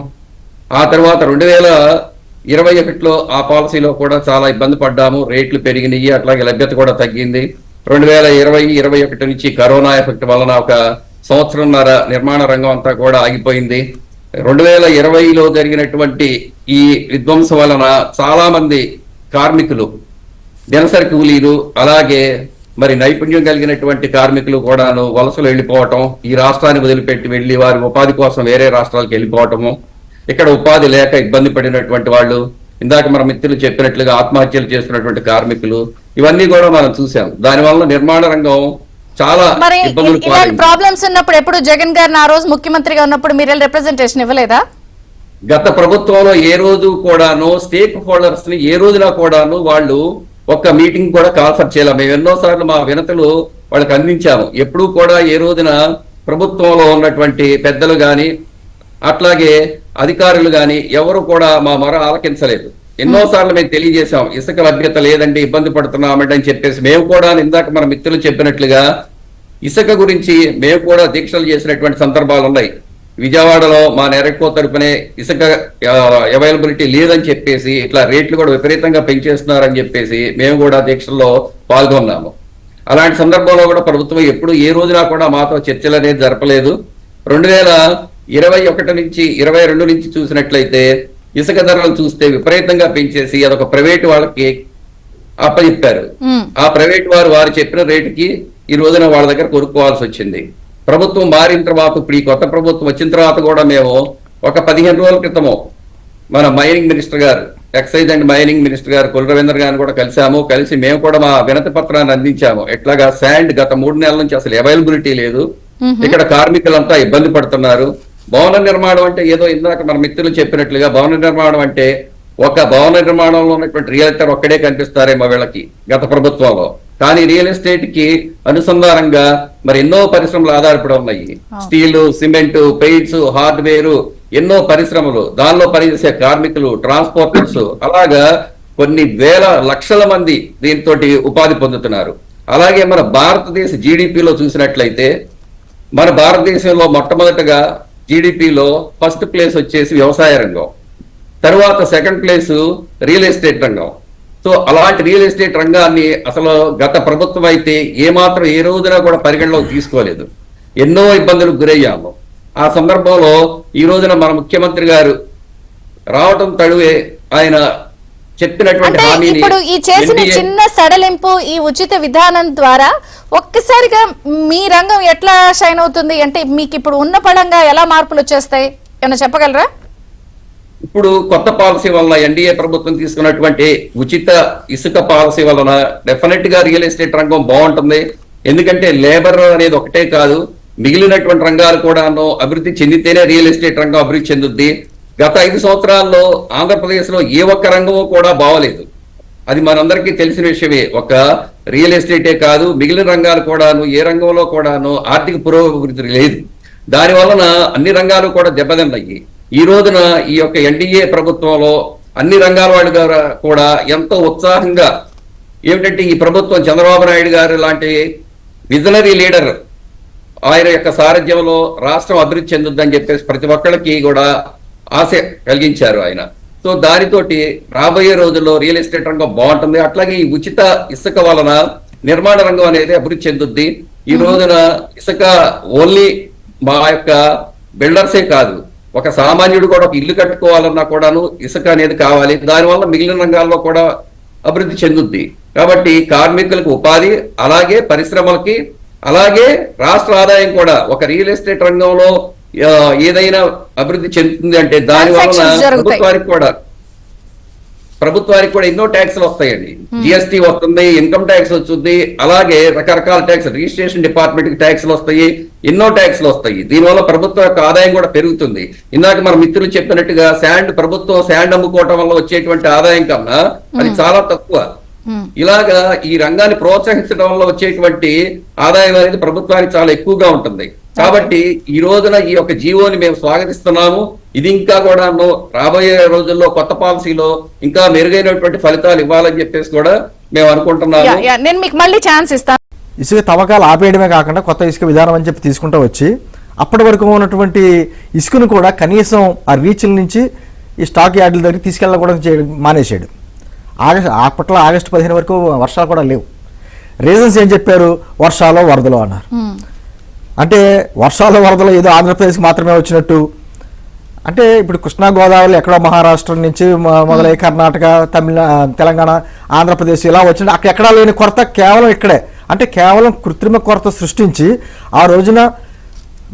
ఆ తర్వాత 2021లో ఆ పాలసీలో కూడా చాలా ఇబ్బంది పడ్డాము, రేట్లు పెరిగినాయి, అట్లాగే లభ్యత కూడా తగ్గింది. 2020-21 నుంచి కరోనా ఎఫెక్ట్ వలన ఒక సంవత్సరంన్నర నిర్మాణ రంగం అంతా కూడా ఆగిపోయింది. 2020లో జరిగినటువంటి ఈ విధ్వంసం వలన చాలా మంది కార్మికులు, దినసరి కూలీలు, అలాగే మరి నైపుణ్యం కలిగినటువంటి కార్మికులు కూడాను వలసలు వెళ్ళిపోవటం, ఈ రాష్ట్రాన్ని వదిలిపెట్టి వెళ్ళి వారి ఉపాధి కోసం వేరే రాష్ట్రాలకు వెళ్ళిపోవటము, ఇక్కడ ఉపాధి లేక ఇబ్బంది పడినటువంటి వాళ్ళు, ఇందాక మన మిత్రులు చెప్పినట్లుగా ఆత్మహత్యలు చేస్తున్నటువంటి కార్మికులు, ఇవన్నీ కూడా మనం చూసాం. దానివల్ల నిర్మాణ రంగం చాలా ఇబ్బందులు. ప్రాబ్లమ్స్ ఉన్నప్పుడు ఎప్పుడు జగన్ గారిని ఆ రోజు ముఖ్యమంత్రిగా ఉన్నప్పుడు మీరు రిప్రజెంటేషన్ ఇవ్వలేదా? గత ప్రభుత్వంలో ఏ రోజు కూడాను స్టేక్ హోల్డర్స్ ని ఏ రోజున కూడాను వాళ్ళు ఒక్క మీటింగ్ కూడా కాల్ఫర్ చేయాలి. మేము ఎన్నోసార్లు మా వినతులు వాళ్ళకి అందించాము. ఎప్పుడూ కూడా ఏ రోజున ప్రభుత్వంలో ఉన్నటువంటి పెద్దలు గాని అట్లాగే అధికారులు గాని ఎవరు కూడా మా మొర ఆలకించలేదు. ఎన్నోసార్లు మేము తెలియజేశాం, ఇసుక లభ్యత లేదండి, ఇబ్బంది పడుతున్నామండి అని చెప్పేసి. మేము కూడా ఇందాక మన మిత్రులు చెప్పినట్లుగా ఇసుక గురించి మేము కూడా దీక్షలు చేసినటువంటి సందర్భాలు ఉన్నాయి. విజయవాడలో మా నెరెట్కో తరపునే ఇసుక అవైలబిలిటీ లేదని చెప్పేసి, ఇట్లా రేట్లు కూడా విపరీతంగా పెంచేస్తున్నారని చెప్పేసి మేము కూడా దీక్షల్లో పాల్గొన్నాము. అలాంటి సందర్భంలో కూడా ప్రభుత్వం ఎప్పుడు ఏ రోజున కూడా మాతో చర్చలు అనేది జరపలేదు. 2021 నుంచి 22 నుంచి చూసినట్లయితే ఇసుక ధరలు చూస్తే విపరీతంగా పెంచేసి అదొక ప్రైవేట్ వాళ్ళకి అప్పచెప్పారు. ఆ ప్రైవేట్ వారు చెప్పిన రేటుకి ఈ రోజున వాళ్ళ దగ్గర కొనుక్కోవాల్సి వచ్చింది. ప్రభుత్వం మారిన తర్వాత ఇప్పుడు ఈ కొత్త ప్రభుత్వం వచ్చిన తర్వాత కూడా మేము ఒక 15 రోజుల క్రితము మన మైనింగ్ మినిస్టర్ గారు, ఎక్సైజ్ అండ్ మైనింగ్ మినిస్టర్ గారు కొల్లు రవీంద్ర గారిని కూడా కలిసి మేము కూడా మా వినతి పత్రాన్ని అందించాము. ఎట్లాగా శాండ్ గత 3 నెలల నుంచి అసలు అవైలబిలిటీ లేదు, ఇక్కడ కార్మికులంతా ఇబ్బంది పడుతున్నారు. భవన నిర్మాణం అంటే ఏదో ఇందాక మన మిత్రులు చెప్పినట్లుగా భవన నిర్మాణం అంటే ఒక భవన నిర్మాణంలో ఉన్నటువంటి రియల్టర్ ఒక్కడే కనిపిస్తారేమో వీళ్ళకి గత ప్రభుత్వంలో. కానీ రియల్ ఎస్టేట్ కి అనుసంధానంగా మరి ఎన్నో పరిశ్రమలు ఆధారపడి ఉన్నాయి. స్టీలు, సిమెంట్, పెయింట్స్, హార్డ్వేర్, ఎన్నో పరిశ్రమలు, దానిలో పనిచేసే కార్మికులు, ట్రాన్స్పోర్టర్స్, అలాగా కొన్ని వేల లక్షల మంది దీంతో ఉపాధి పొందుతున్నారు. అలాగే మన భారతదేశ జీడిపిలో చూసినట్లయితే మన భారతదేశంలో మొట్టమొదటగా జీడిపిలో ఫస్ట్ ప్లేస్ వచ్చేసి వ్యవసాయ రంగం, తరువాత సెకండ్ ప్లేస్ రియల్ ఎస్టేట్ రంగం. సో అలాంటి రియల్ ఎస్టేట్ రంగాన్ని అసలు గత ప్రభుత్వం అయితే ఏమాత్రం ఏ రోజున కూడా పరిగణలోకి తీసుకోలేదు. ఎన్నో ఇబ్బందులకు గురయ్యాము. ఆ సందర్భంలో ఈ రోజున మన ముఖ్యమంత్రి గారు రావటం తడువే ఆయన చెప్పినటువంటి హామీని ఇప్పుడు ఈ చేసిన చిన్న సడలింపు, ఈ ఉచిత విధానం ద్వారా ఒక్కసారిగా మీ రంగం ఎట్లా షైన్ అవుతుంది అంటే మీకు ఇప్పుడు ఉన్న పడంగా ఎలా మార్పులు వచ్చేస్తాయి ఏమైనా చెప్పగలరా? ఇప్పుడు కొత్త పాలసీ వలన ఎన్డీఏ ప్రభుత్వం తీసుకున్నటువంటి ఉచిత ఇసుక పాలసీ వలన డెఫినెట్ గా రియల్ ఎస్టేట్ రంగం బాగుంటుంది. ఎందుకంటే లేబర్ అనేది ఒకటే కాదు, మిగిలినటువంటి రంగాలు కూడాను అభివృద్ధి చెందితేనే రియల్ ఎస్టేట్ రంగం అభివృద్ధి చెందుద్ది. గత 5 సంవత్సరాల్లో ఆంధ్రప్రదేశ్ లో ఏ ఒక్క రంగము కూడా బాగోలేదు. అది మనందరికీ తెలిసిన విషయమే. ఒక రియల్ ఎస్టేటే కాదు, మిగిలిన రంగాలు కూడాను ఏ రంగంలో కూడాను ఆర్థిక పురోభివృద్ధి లేదు. దాని వలన అన్ని రంగాలు కూడా దెబ్బతిన్నాయి. ఈ రోజున ఈ యొక్క ఎన్డీఏ ప్రభుత్వంలో అన్ని రంగాల వాళ్ళు కూడా ఎంతో ఉత్సాహంగా ఏమిటంటే ఈ ప్రభుత్వం చంద్రబాబు నాయుడు గారు లాంటి విజనరీ లీడర్ ఆయన యొక్క సారథ్యంలో రాష్ట్రం అభివృద్ధి చెందుద్దని చెప్పేసి ప్రతి ఒక్కరికి కూడా ఆశ కలిగించారు ఆయన. సో దానితోటి రాబోయే రోజుల్లో రియల్ ఎస్టేట్ రంగం బాగుంటుంది. అట్లాగే ఈ ఉచిత ఇసుక వలన నిర్మాణ రంగం అనేది అభివృద్ధి చెందుద్ది. ఈ రోజున ఇసుక ఓన్లీ మా యొక్క బిల్డర్సే కాదు, ఒక సామాన్యుడు కూడా ఒక ఇల్లు కట్టుకోవాలన్నా కూడాను ఇసుక అనేది కావాలి. దానివల్ల మిగిలిన రంగాల్లో కూడా అభివృద్ధి చెందుద్ది. కాబట్టి కార్మికులకు ఉపాధి, అలాగే పరిశ్రమలకి, అలాగే రాష్ట్ర ఆదాయం కూడా ఒక రియల్ ఎస్టేట్ రంగంలో ఏదైనా అభివృద్ధి చెందుతుంది అంటే దాని వలన ప్రభుత్వానికి కూడా ఎన్నో ట్యాక్స్లు వస్తాయండి. జిఎస్టీ వస్తుంది, ఇన్కమ్ ట్యాక్స్ వస్తుంది, అలాగే రకరకాల ట్యాక్స్, రిజిస్ట్రేషన్ డిపార్ట్మెంట్ కి ట్యాక్స్లు వస్తాయి, ఎన్నో ట్యాక్స్లు వస్తాయి. దీనివల్ల ప్రభుత్వం యొక్క ఆదాయం కూడా పెరుగుతుంది. ఇందాక మన మిత్రులు చెప్పినట్టుగా ప్రభుత్వం శాండ్ అమ్ముకోవటం వల్ల వచ్చేటువంటి ఆదాయం కన్నా అది చాలా తక్కువ. ఇలాగా ఈ రంగాన్ని ప్రోత్సహించడం వల్ల వచ్చేటువంటి ఆదాయం అనేది ప్రభుత్వానికి చాలా ఎక్కువగా ఉంటుంది. కాబట్టి ఈ రోజున ఈ యొక్క జీవోని మేము స్వాగతిస్తున్నాము. ఇది ఇంకా కూడా రాబోయే రోజుల్లో కొత్త పాలసీలో ఇంకా మెరుగైనటువంటి ఫలితాలు ఇవ్వాలని చెప్పేసి కూడా మేము అనుకుంటున్నాము. నేను మీకు మళ్ళీ ఛాన్స్ ఇస్తాను. ఇసుక తవ్వకాలు ఆపేయడమే కాకుండా కొత్త ఇసుక విధానం అని చెప్పి తీసుకుంటూ వచ్చి అప్పటి వరకు ఉన్నటువంటి ఇసుకను కూడా కనీసం ఆ రీచ్ల నుంచి ఈ స్టాక్ యార్డుల దగ్గరికి తీసుకెళ్ళకూడదు మానేశాడు. అప్పట్లో ఆగస్టు 15 వరకు వర్షాలు కూడా లేవు. రీజన్స్ ఏం చెప్పారు? వర్షాలు వరదలు అన్నారు. అంటే వర్షాలు వరదలు ఏదో ఆంధ్రప్రదేశ్కి మాత్రమే వచ్చినట్టు. అంటే ఇప్పుడు కృష్ణా గోదావరి ఎక్కడో మహారాష్ట్ర నుంచి మొదలై కర్ణాటక, తెలంగాణ, ఆంధ్రప్రదేశ్ ఇలా వచ్చిన అక్కడ ఎక్కడా లేని కొరత కేవలం ఇక్కడే. అంటే కేవలం కృత్రిమ కొరత సృష్టించి ఆ రోజున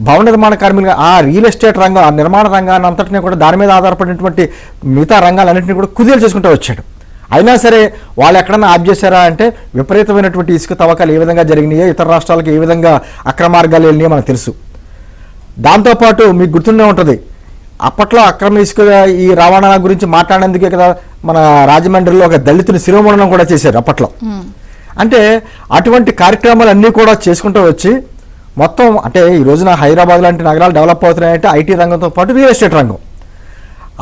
భవన నిర్మాణ కార్మికులు ఆ రియల్ ఎస్టేట్ రంగం, ఆ నిర్మాణ రంగాన్ని అంతటినీ కూడా దాని మీద ఆధారపడినటువంటి మిగతా రంగాలన్నింటినీ కూడా కుదేలు చేసుకుంటూ వచ్చాడు. అయినా సరే వాళ్ళు ఎక్కడన్నా ఆప్ చేశారా అంటే విపరీతమైనటువంటి ఇసుక తవ్వకాలు ఏ విధంగా జరిగినాయో, ఇతర రాష్ట్రాలకు ఏ విధంగా అక్రమార్గాలు వెళ్ళినాయో మనకు తెలుసు. దాంతోపాటు మీకు గుర్తుండే ఉంటుంది, అప్పట్లో అక్రమ ఇసుక ఈ రవాణా గురించి మాట్లాడేందుకే కదా మన రాజమండ్రిలో ఒక దళితుని శిరోమణనం కూడా చేశారు అప్పట్లో. అంటే అటువంటి కార్యక్రమాలు అన్నీ కూడా చేసుకుంటూ వచ్చి మొత్తం అంటే ఈ రోజున హైదరాబాద్ లాంటి నగరాలు డెవలప్ అవుతున్నాయంటే ఐటీ రంగంతో పాటు రియల్ ఎస్టేట్ రంగం.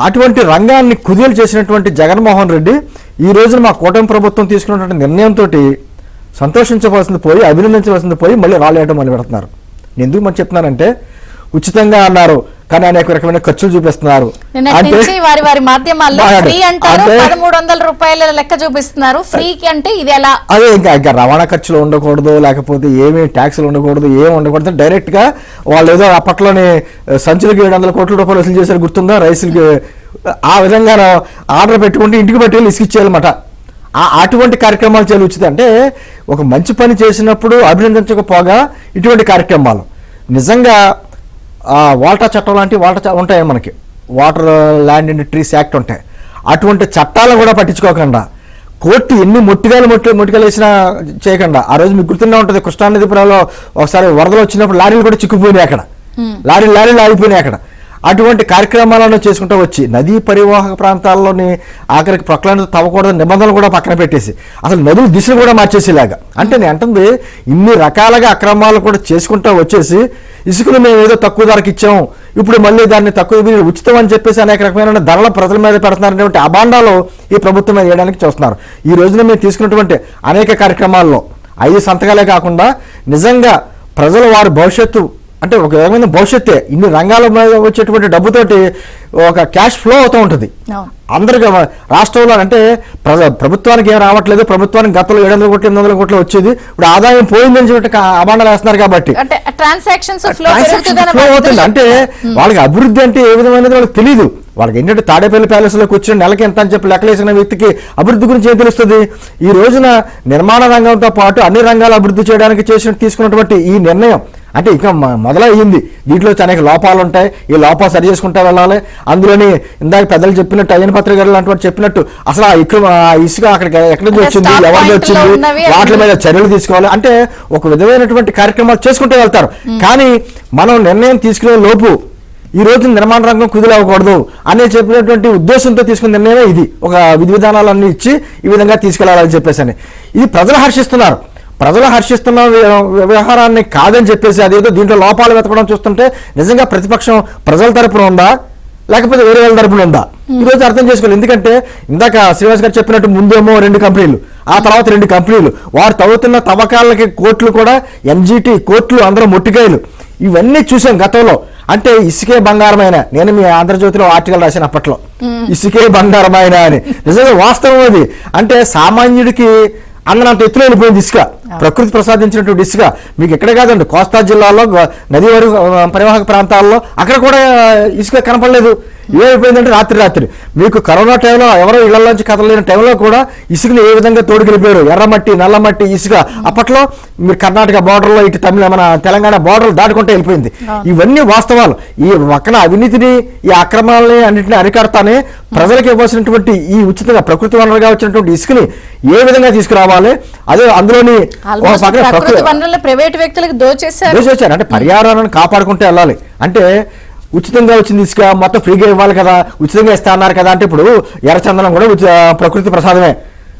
అటువంటి రంగాన్ని కుదేలు చేసినటువంటి జగన్మోహన్ రెడ్డి ఈ రోజున మా కూటమి ప్రభుత్వం తీసుకున్నటువంటి నిర్ణయంతో సంతోషించవలసింది పోయి, అభినందించవలసింది పోయి మళ్ళీ రాలేయడం మొదలు పెడుతున్నారు. నేను ఎందుకు మనం చెప్తున్నానంటే ఉచితంగా అన్నారు కానీ అనేక రకమైన ఖర్చులు చూపిస్తున్నారు. వారి వారి మాధ్యమాల్లో ఫ్రీ అంటారు, 1300 రూపాయల లెక్క చూపిస్తున్నారు. ఫ్రీకి అంటే ఇది ఎలా? అదే ఇంకా రవాణా ఖర్చులు ఉండకూడదు, లేకపోతే ఏమీ ట్యాక్సులు ఉండకూడదు, ఏమి ఉండకూడదు. డైరెక్ట్ గా వాళ్ళు ఏదో అప్పట్లోనే సంచులకి 700 కోట్ల రూపాయలు వసూలు చేశారు గుర్తుందా? రైసులకి ఆ విధంగా ఆర్డర్ పెట్టుకుంటే ఇంటికి పెట్టి ఇసుకిచ్చేయాలన్నమాట. అటువంటి కార్యక్రమాలు చేయాలి ఉచిత. అంటే ఒక మంచి పని చేసినప్పుడు అభినందించకపోగా ఇటువంటి కార్యక్రమాలు నిజంగా వాల్టా చట్టం లాంటి ఉంటాయి మనకి, water land and trees act ఉంటాయి. అటువంటి చట్టాలను కూడా పట్టించుకోకుండా కోర్టు ఎన్ని మొట్టికాయలు వేసినా చేయకుండా, ఆ రోజు మీకు గుర్తున్నా ఉంటుంది కృష్ణానదిపురంలో ఒకసారి వరదలు వచ్చినప్పుడు లారీలు కూడా చిక్కుపోయినాయి అక్కడ, లారీలు ఆగిపోయినాయి అక్కడ. అటువంటి కార్యక్రమాలను చేసుకుంటూ వచ్చి నదీ పరివాహక ప్రాంతాల్లోని ఆఖరికి ప్రొక్లైన్ తవ్వకూడదు నిబంధనలు కూడా పక్కన పెట్టేసి అసలు నదుల దిశను కూడా మార్చేసేలాగా, అంటే నేను అంటుంది ఇన్ని రకాలుగా అక్రమాలు కూడా చేసుకుంటూ వచ్చేసి ఇసుకను మేము ఏదో తక్కువ ధరకు ఇచ్చాం, ఇప్పుడు మళ్ళీ దాన్ని తక్కువ ఉచితం అని చెప్పేసి అనేక రకమైన ధరల ప్రజల మీద పెడుతున్నారనేటువంటి అబాండాలు ఈ ప్రభుత్వం మీద వేయడానికి చూస్తున్నారు. ఈ రోజున మేము తీసుకున్నటువంటి అనేక కార్యక్రమాల్లో 5 సంతకాలే కాకుండా నిజంగా ప్రజలు వారి భవిష్యత్తు అంటే ఒక విధమైన భవిష్యత్తే ఇన్ని రంగాల మీద వచ్చేటువంటి డబ్బుతోటి ఒక క్యాష్ ఫ్లో అవుతూ ఉంటుంది అందరికి రాష్ట్రంలో. అంటే ప్రభుత్వానికి ఏం రావట్లేదు, ప్రభుత్వానికి గతంలో 700 కోట్లు 800 కోట్లు వచ్చేది, ఇప్పుడు ఆదాయం పోయిందని చెప్పి అబాండాలు వేస్తున్నారు కాబట్టి ఫ్లో అవుతుంది. అంటే వాళ్ళకి అభివృద్ధి అంటే ఏ విధమైనది వాళ్ళకి తెలియదు. వాళ్ళకి ఏంటంటే తాడేపల్లి ప్యాలెస్లో కూర్చొని నెలకి ఎంత అని చెప్పి లెక్కలేసిన వ్యక్తికి అభివృద్ధి గురించి ఏం తెలుస్తుంది? ఈ రోజున నిర్మాణ రంగంతో పాటు అన్ని రంగాలు అభివృద్ధి చేయడానికి తీసుకున్నటువంటి ఈ నిర్ణయం అంటే ఇక మొదలయ్యింది. దీంట్లో అనేక లోపాలు ఉంటాయి, ఈ లోపాలు సరి చేసుకుంటూ వెళ్ళాలి. అందులోని ఇందాక పెద్దలు చెప్పినట్టు అయ్యన పత్రిక గారు లాంటి చెప్పినట్టు అసలు ఆ ఇసుక అక్కడికి ఎక్కడి నుంచి వచ్చింది, ఎవరికి వచ్చింది, వాటి మీద చర్యలు తీసుకోవాలి అంటే ఒక విధమైనటువంటి కార్యక్రమాలు చేసుకుంటూ వెళ్తారు. కానీ మనం నిర్ణయం తీసుకునే లోపు ఈ రోజు నిర్మాణ రంగం కుదిలవ్వకూడదు అనే చెప్పినటువంటి ఉద్దేశంతో తీసుకున్న నిర్ణయమే ఇది. ఒక విధి విధానాలన్నీ ఇచ్చి ఈ విధంగా తీసుకెళ్లాలని చెప్పేసి ఇది ప్రజలు హర్షిస్తున్న వ్యవహారాన్ని కాదని చెప్పేసి అదేదో దీంట్లో లోపాలు వెతకడం చూస్తుంటే నిజంగా ప్రతిపక్షం ప్రజల తరపున ఉందా లేకపోతే వేరే వాళ్ళ తరపున ఉందా ఈ రోజు అర్థం చేసుకోవాలి. ఎందుకంటే ఇందాక శ్రీనివాస్ గారు చెప్పినట్టు ముందేమో 2 కంపెనీలు, ఆ తర్వాత 2 కంపెనీలు, వారు తవ్వుతున్న తవ్వకాలకి కోర్టులు కూడా ఎన్జిటి కోర్టులు అందరూ మొట్టికాయలు ఇవన్నీ చూసాం గతంలో. అంటే ఇసుకే బంగారమైన, నేను మీ ఆంధ్రజ్యోతిలో ఆర్టికల్ రాసిన అప్పట్లో ఇసుకే బంగారమైన అని. నిజంగా వాస్తవం అది. అంటే సామాన్యుడికి అందనంత ఎత్తులో వెళ్ళిపోయింది ఇసుక, ప్రకృతి ప్రసాదించినటువంటి ఇసుక. మీకు ఎక్కడ కాదండి, కోస్తా జిల్లాలో నది పరివాహక ప్రాంతాల్లో అక్కడ కూడా ఇసుక కనపడలేదు. ఏమైపోయిందంటే రాత్రి మీకు కరోనా టైంలో ఎవరో ఇళ్లలోంచి కదలలేని టైంలో కూడా ఇసుకని ఏ విధంగా తోడుకెళ్ళిపోయారు, ఎర్రమట్టి నల్లమట్టి ఇసుక. అప్పట్లో మీరు కర్ణాటక బార్డర్లో ఇటు మన తెలంగాణ బార్డర్ దాటుకుంటే వెళ్ళిపోయింది. ఇవన్నీ వాస్తవాలు. ఈ పక్కన అవినీతిని ఈ అక్రమాలని అన్నింటినీ అరికడతానే ప్రజలకు ఇవ్వాల్సినటువంటి ఈ ఉచితంగా ప్రకృతి వనరుగా వచ్చినటువంటి ఇసుకని ఏ విధంగా తీసుకురావాలి, అదే అందులోని ప్రైవేట్ వ్యక్తులకు దోచేశారు. అంటే పర్యావరణాన్ని కాపాడుకుంటూ వెళ్ళాలి. అంటే ఉచితంగా వచ్చింది ఇసుక మొత్తం ఫ్రీగా ఇవ్వాలి కదా, ఉచితంగా ఇస్తా అన్నారు కదా. అంటే ఇప్పుడు ఎర్రచందనం కూడా ప్రకృతి ప్రసాదమే.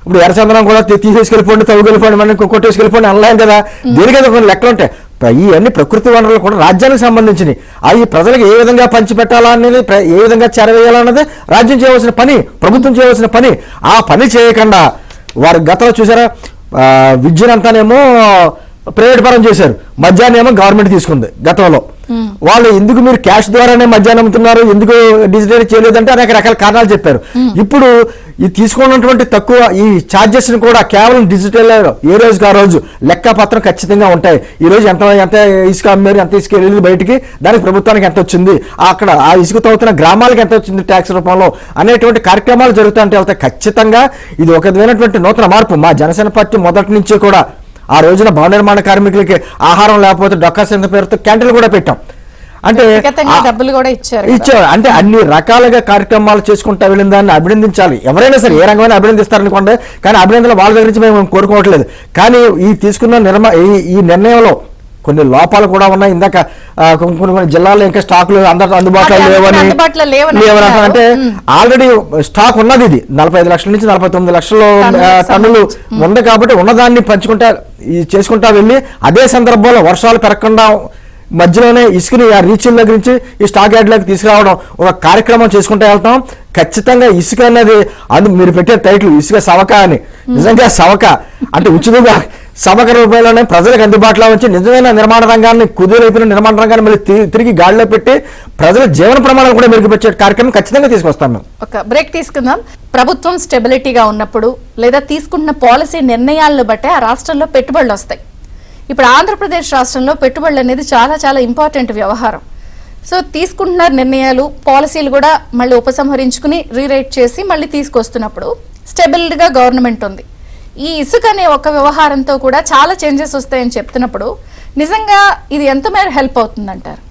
ఇప్పుడు ఎర్రచందనం కూడా తీసేసుకెళ్ళిపోండి, తవ్వుకెళ్ళిపోండి, మనం కొట్టేసుకెళ్ళిపోండి అనలేం కదా. దేనికైతే కొన్ని లెక్కలు ఉంటాయి. ఈ అన్ని ప్రకృతి వనరులు కూడా రాజ్యానికి సంబంధించినవి. అవి ప్రజలకు ఏ విధంగా పంచిపెట్టాలా అనేది, ఏ విధంగా చేరవేయాలన్నది రాజ్యం చేయవలసిన పని, ప్రభుత్వం చేయవలసిన పని. ఆ పని చేయకుండా వారు గతంలో చూసారా విద్యనంతానేమో ప్రైవేట్ పరం చేశారు, మద్యాన్ని ఏమో గవర్నమెంట్ తీసుకుంది గతంలో. వాళ్ళు ఎందుకు మీరు క్యాష్ ద్వారానే మద్యాన్ని అమ్ముతున్నారు, ఎందుకు డిజిటల్ చేయలేదంటే అనేక రకాల కారణాలు చెప్పారు. ఇప్పుడు ఈ తీసుకున్నటువంటి తక్కువ ఈ ఛార్జెస్ ని కూడా కేవలం డిజిటల్ ఏ రోజుకి ఆ రోజు లెక్క పత్రం ఖచ్చితంగా ఉంటాయి. ఈ రోజు ఎంత ఇసుక అమ్మారు, ఎంత ఇసుక వెళ్ళింది బయటికి, దానికి ప్రభుత్వానికి ఎంత వచ్చింది, అక్కడ ఆ ఇసుక తవ్వుతున్న గ్రామాలకు ఎంత వచ్చింది ట్యాక్స్ రూపంలో అనేటువంటి కార్యక్రమాలు జరుగుతుంటే వెళ్తాయి. ఖచ్చితంగా ఇది ఒక విధమైనటువంటి నూతన మార్పు. మా జనసేన పార్టీ మొదటి నుంచి కూడా ఆ రోజున భవన నిర్మాణ కార్మికులకి ఆహారం లేకపోతే డొక్కా సంఘ పేరుతో క్యాంటీన్లు కూడా పెట్టాం. అంటే డబ్బులు కూడా ఇచ్చారు. అంటే అన్ని రకాలుగా కార్యక్రమాలు చేసుకుంటూ వెళ్ళిన దాన్ని అభినందించాలి. ఎవరైనా సరే ఏ రంగమైనా అభినందిస్తారనుకోండి, కానీ అభినందనలు వాళ్ళ దగ్గర నుంచి మేము కోరుకోవట్లేదు. కానీ ఈ తీసుకున్న ఈ నిర్ణయంలో కొన్ని లోపాలు కూడా ఉన్నాయి. ఇందాక కొన్ని జిల్లాల్లో ఇంకా స్టాకులు అందరూ అందుబాటులో లేవని అంటే ఆల్రెడీ స్టాక్ ఉన్నది. ఇది 45 లక్షల నుంచి 49 లక్షల టన్నులు ఉంది కాబట్టి ఉన్నదాన్ని చేసుకుంటా వెళ్ళి అదే సందర్భంలో వర్షాలు పెరగకుండా మధ్యలోనే ఇసుకని ఆ రీచ్ల దగ్గర నుంచి ఈ స్టాక్ యార్డ్లోకి తీసుకురావడం ఒక కార్యక్రమం చేసుకుంటూ వెళ్తాం. ఖచ్చితంగా ఇసుక అనేది మీరు పెట్టే టైటిల్ ఇసుక సవక అని. నిజంగా సవక అంటే ఉచితంగా సవక రూపాయలోనే ప్రజలకు అందుబాటులో వచ్చి నిజమైన నిర్మాణ రంగాన్ని కుదిరైపోయిన నిర్మాణ రంగాన్ని మళ్ళీ తిరిగి గాడిలో పెట్టి ప్రజల జీవన ప్రమాణాలు కూడా మెరుగుపరిచే కార్యక్రమం ఖచ్చితంగా తీసుకొస్తాం. మేము ఒక బ్రేక్ తీసుకుందాం. ప్రభుత్వం స్టెబిలిటీగా ఉన్నప్పుడు లేదా తీసుకుంటున్న పాలసీ నిర్ణయాలను బట్టే ఆ రాష్ట్రంలో పెట్టుబడులు వస్తాయి. ఇప్పుడు ఆంధ్రప్రదేశ్ రాష్ట్రంలో పెట్టుబడులు అనేది చాలా చాలా ఇంపార్టెంట్ వ్యవహారం. సో తీసుకుంటున్న నిర్ణయాలు పాలసీలు కూడా మళ్ళీ ఉపసంహరించుకుని రీరైట్ చేసి మళ్ళీ తీసుకొస్తున్నప్పుడు స్టెబిలిటీగా గవర్నమెంట్ ఉంది. ఈ ఇసుక అనే ఒక వ్యవహారంతో కూడా చాలా చేంజెస్ వస్తాయని చెప్తున్నప్పుడు నిజంగా ఇది ఎంత మేర హెల్ప్ అవుతుందంటారు?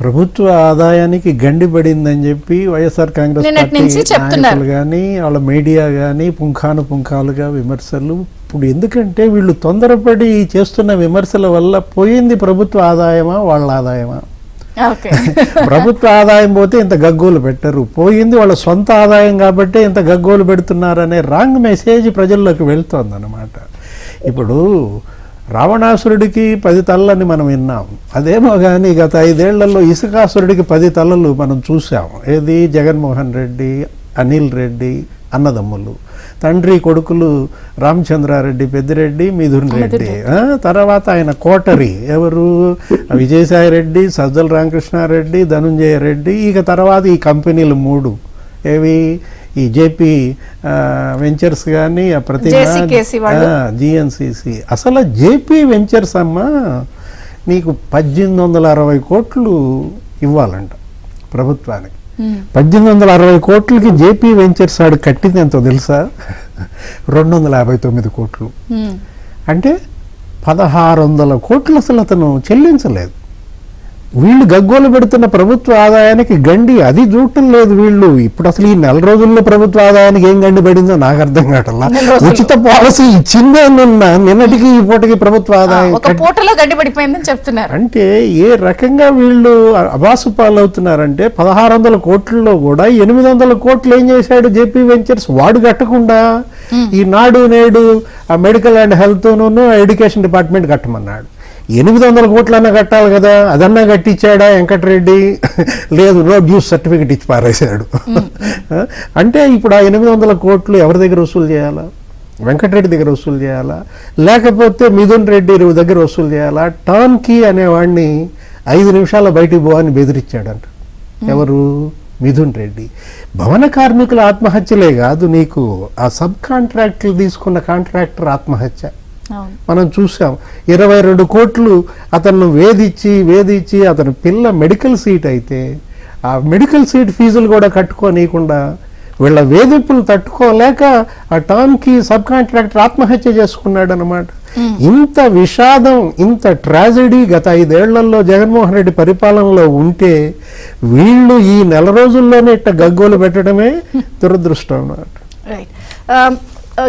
ప్రభుత్వ ఆదాయానికి గండి పడిందని చెప్పి వైఎస్ఆర్ కాంగ్రెస్ నిన్నటి నుంచి పార్టీ చెప్తున్నారు. నాయకులు కానీ వాళ్ళ మీడియా కానీ పుంఖానుగా విమర్శలు. ఇప్పుడు ఎందుకంటే వీళ్ళు తొందరపడి చేస్తున్న విమర్శల వల్ల పోయింది ప్రభుత్వ ఆదాయమా వాళ్ళ ఆదాయమా? ఓకే. ప్రభుత్వ ఆదాయం పోతే ఇంత గగ్గోలు పెట్టరు, పోయింది వాళ్ళ సొంత ఆదాయం కాబట్టి ఇంత గగ్గోలు పెడుతున్నారనే రాంగ్ మెసేజ్ ప్రజల్లోకి వెళ్తోందన్నమాట. ఇప్పుడు రావణాసురుడికి 10 తలలని మనం విన్నాం, అదేమో కానీ గత 5 ఏళ్లలో ఇసుకాసురుడికి 10 తలలు మనం చూసాం. ఏది? జగన్మోహన్ రెడ్డి, అనిల్ రెడ్డి అన్నదమ్ములు, తండ్రి కొడుకులు రామచంద్రారెడ్డి, పెద్దిరెడ్డి, మిథున్ రెడ్డి. తర్వాత ఆయన కోటరి ఎవరు? విజయసాయి రెడ్డి, సజ్జల రామకృష్ణారెడ్డి, ధనుంజయ రెడ్డి. ఇక తర్వాత ఈ కంపెనీలు 3 ఏవి? ఈ జేపీ వెంచర్స్ కానీ జిఎన్సిసి. అసలు జేపీ వెంచర్స్ అమ్మ నీకు 1860 కోట్లు ఇవ్వాలంట ప్రభుత్వానికి. 1860 కోట్లకి జేపీ వెంచర్స్ ఆడు కట్టింది ఎంతో తెలుసా? 259 కోట్లు. అంటే 1600 కోట్లు అసలు అతను చెల్లించలేదు. వీళ్ళు గగ్గోలు పెడుతున్న ప్రభుత్వ ఆదాయానికి గండి అది చూడటం లేదు వీళ్ళు. ఇప్పుడు అసలు ఈ 4 రోజుల్లో ప్రభుత్వ ఆదాయానికి ఏం గండి పడిందో నాకు అర్థం కావట్లా. ఉచిత పాలసీ ఇచ్చిందే నిన్నటికి ఈ పూటకి ప్రభుత్వ ఆదాయం గండి పడిపోయిందని చెప్తున్నారు. అంటే ఏ రకంగా వీళ్ళు అబాసు పాలవుతున్నారంటే 1600 కోట్లలో కూడా 800 కోట్లు ఏం చేశాడు జేపీ వెంచర్స్? వాడు కట్టకుండా ఈ నాడు నేడు ఆ medical and health education department కట్టమన్నాడు. 800 కోట్లన్నా కట్టాలి కదా, అదన్నా కట్టించాడా వెంకటరెడ్డి? లేదు, నో డ్యూస్ సర్టిఫికెట్ ఇచ్చి పారేశాడు. అంటే ఇప్పుడు ఆ 800 కోట్లు ఎవరి దగ్గర వసూలు చేయాలా? వెంకటరెడ్డి దగ్గర వసూలు చేయాలా, లేకపోతే మిథున్ రెడ్డి దగ్గర వసూలు చేయాలా? టాన్కీ అనేవాడిని 5 నిమిషాల బయటికి పోవని బెదిరించాడంట. ఎవరు? మిథున్ రెడ్డి. భవన కార్మికుల ఆత్మహత్యలే కాదు, నీకు ఆ సబ్ కాంట్రాక్టులు తీసుకున్న కాంట్రాక్టర్ ఆత్మహత్య మనం చూసాం. 22 కోట్లు అతను వేధించి అతని పిల్ల మెడికల్ సీట్ అయితే ఆ మెడికల్ సీట్ ఫీజులు కూడా కట్టుకోనీయకుండా వీళ్ళ వేధింపులు తట్టుకోలేక ఆ టాన్కి సబ్ కాంట్రాక్టర్ ఆత్మహత్య చేసుకున్నాడు అనమాట. ఇంత విషాదం, ఇంత ట్రాజెడీ గత 5 ఏళ్లలో జగన్మోహన్ రెడ్డి పరిపాలనలో ఉంటే వీళ్ళు ఈ 4 రోజుల్లోనే ఇట్ట గగ్గోలు పెట్టడమే దురదృష్టం అన్నమాట.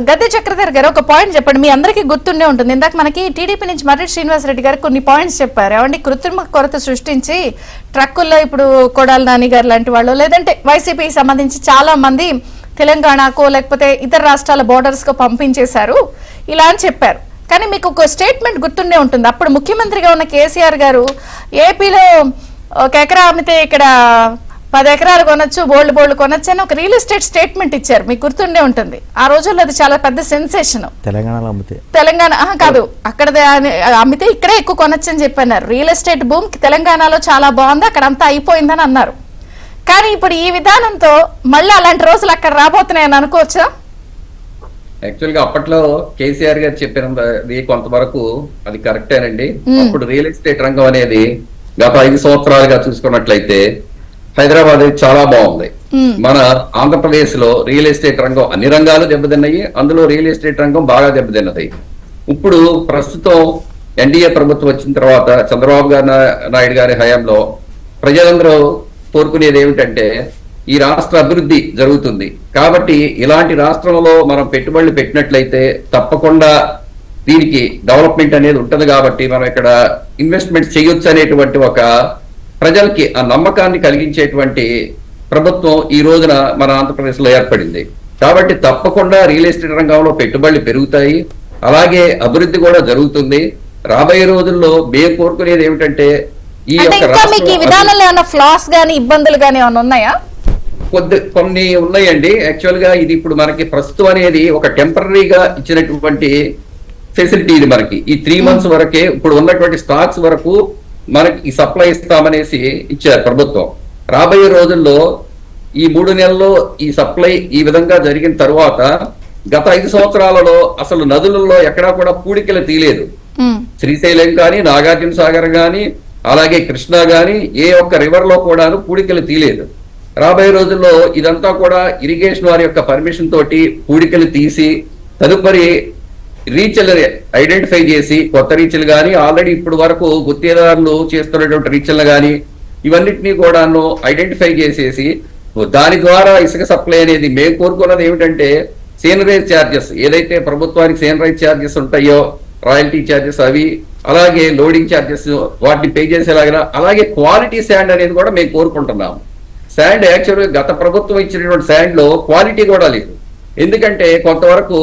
గద్దె చక్రధర్ గారు ఒక పాయింట్ చెప్పండి, మీ అందరికీ గుర్తుండే ఉంటుంది. ఇందాక మనకి టీడీపీ నుంచి మర్రెడ్డి శ్రీనివాసరెడ్డి గారు కొన్ని పాయింట్స్ చెప్పారు. ఏమంటే కృత్రిమ కొరత సృష్టించి ట్రక్కుల్లో ఇప్పుడు కొడాలి నాని గారు లాంటి వాళ్ళు, లేదంటే వైసీపీకి సంబంధించి చాలా మంది తెలంగాణకు లేకపోతే ఇతర రాష్ట్రాల బోర్డర్స్ కు పంపించేశారు ఇలా అని చెప్పారు. కానీ మీకు ఒక స్టేట్మెంట్ గుర్తుండే ఉంటుంది, అప్పుడు ముఖ్యమంత్రిగా ఉన్న కేసీఆర్ గారు ఏపీలో 1 ఎకరా అమ్మితే ఇక్కడ 10 ఎకరాలు కొనొచ్చు, బోల్డ్ కొనొచ్చు అని ఒక రియల్ ఎస్టేట్ స్టేట్మెంట్ ఇచ్చారు. మీకు గుర్తుండే ఉంటుంది. ఆ రోజుల్లో అది చాలా పెద్ద సెన్సేషన్. తెలంగాణ కాదు, అక్కడ అమ్మితే ఇక్కడే ఎక్కువ కొనొచ్చు అని చెప్పన్నారు. రియల్ ఎస్టేట్ భూమి తెలంగాణలో చాలా బాగుంది, అక్కడ అంతా అయిపోయిందని అన్నారు. కానీ ఇప్పుడు ఈ విధానంతో మళ్ళీ అలాంటి రోజులు అక్కడ రాబోతున్నాయని అనుకోవచ్చా? యాక్చువల్ గా అప్పట్లో కేసీఆర్ గారు చెప్పినది కొంతవరకు అది కరెక్టేనండి. అప్పుడు రియల్ ఎస్టేట్ రంగం అనేది గత 5 సంవత్సరాలుగా చూసుకున్నట్లయితే హైదరాబాద్ చాలా బాగుంది. మన ఆంధ్రప్రదేశ్ లో రియల్ ఎస్టేట్ రంగం అన్ని రంగాలు దెబ్బతిన్నాయి, అందులో రియల్ ఎస్టేట్ రంగం బాగా దెబ్బతిన్నది. ఇప్పుడు ప్రస్తుతం ఎన్డీఏ ప్రభుత్వం వచ్చిన తర్వాత చంద్రబాబు నాయుడు గారి హయాంలో ప్రజలందరూ కోరుకునేది ఏమిటంటే ఈ రాష్ట్ర అభివృద్ధి జరుగుతుంది కాబట్టి ఇలాంటి రాష్ట్రంలో మనం పెట్టుబడులు పెట్టినట్లయితే తప్పకుండా దీనికి డెవలప్మెంట్ అనేది ఉంటుంది కాబట్టి మనం ఇక్కడ ఇన్వెస్ట్మెంట్ చేయొచ్చు అనేటువంటి ఒక ప్రజలకి ఆ నమ్మకాన్ని కలిగించేటువంటి ప్రభుత్వం ఈ రోజున మన ఆంధ్రప్రదేశ్ లో ఏర్పడింది. కాబట్టి తప్పకుండా రియల్ ఎస్టేట్ రంగంలో పెట్టుబడులు పెరుగుతాయి, అలాగే అభివృద్ధి కూడా జరుగుతుంది. రాబోయే రోజుల్లో మేము కోరుకునేది ఏమిటంటే ఈ కొన్ని ఉన్నాయండి. యాక్చువల్ గా ఇది ఇప్పుడు మనకి ప్రస్తుతం అనేది ఒక టెంపరీగా ఇచ్చినటువంటి ఫెసిలిటీ. ఇది మనకి ఈ 3 months వరకే ఇప్పుడు ఉన్నటువంటి స్టాక్స్ వరకు మనకి ఈ సప్లై ఇస్తామనేసి ఇచ్చారు ప్రభుత్వం. రాబోయే రోజుల్లో ఈ 3 నెలల్లో ఈ సప్లై ఈ విధంగా జరిగిన తర్వాత గత 5 సంవత్సరాలలో అసలు నదులలో ఎక్కడా కూడా పూడికలు తీయలేదు. శ్రీశైలం కానీ, నాగార్జున సాగర్ కానీ, అలాగే కృష్ణా కానీ ఏ ఒక్క రివర్ లో కూడా పూడికలు తీయలేదు. రాబోయే రోజుల్లో ఇదంతా కూడా ఇరిగేషన్ వారి యొక్క పర్మిషన్ తోటి పూడికలు తీసి తదుపరి రీచ్లు ఐడెంటిఫై చేసి కొత్త రీచ్లు కానీ ఆల్రెడీ ఇప్పుడు వరకు గుత్తేదారులు చేస్తున్నటువంటి రీచ్లను కానీ ఇవన్నిటినీ కూడాను ఐడెంటిఫై చేసేసి దాని ద్వారా ఇసుక సప్లై అనేది మేము కోరుకున్నది ఏమిటంటే సీనరైజ్ ఛార్జెస్ ఏదైతే ప్రభుత్వానికి సీనరైజ్ ఛార్జెస్ ఉంటాయో రాయల్టీ ఛార్జెస్ అవి అలాగే లోడింగ్ ఛార్జెస్ వాటిని పే చేసేలాగా అలాగే క్వాలిటీ శాండ్ అనేది కూడా మేము కోరుకుంటున్నాము. శాండ్ యాక్చువల్గా గత ప్రభుత్వం ఇచ్చినటువంటి శాండ్ లో క్వాలిటీ కూడా లేదు. ఎందుకంటే కొంతవరకు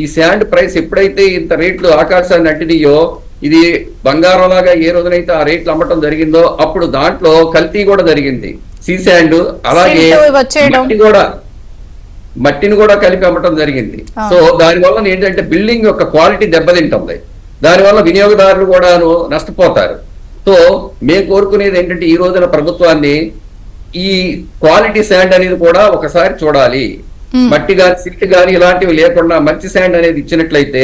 ఈ శాండ్ ప్రైస్ ఎప్పుడైతే ఇంత రేట్లు ఆకాశాన్ని అంటినాయో ఇది బంగారం లాగా ఏ రోజునైతే ఆ రేట్లు అమ్మటం జరిగిందో అప్పుడు దాంట్లో కల్తీ కూడా జరిగింది. సీ శాండ్ అలాగే మట్టిని కూడా కలిపి అమ్మటం జరిగింది. సో దానివల్ల ఏంటంటే బిల్డింగ్ యొక్క క్వాలిటీ దెబ్బతింటుంది. దానివల్ల వినియోగదారులు కూడా నష్టపోతారు. సో మేము కోరుకునేది ఏంటంటే ఈ రోజున ప్రభుత్వాన్ని ఈ క్వాలిటీ శాండ్ అనేది కూడా ఒకసారి చూడాలి. మట్టి గాని సిల్ట్ గాని ఇలాంటివి లేకుండా మంచి శాండ్ అనేది ఇచ్చినట్లయితే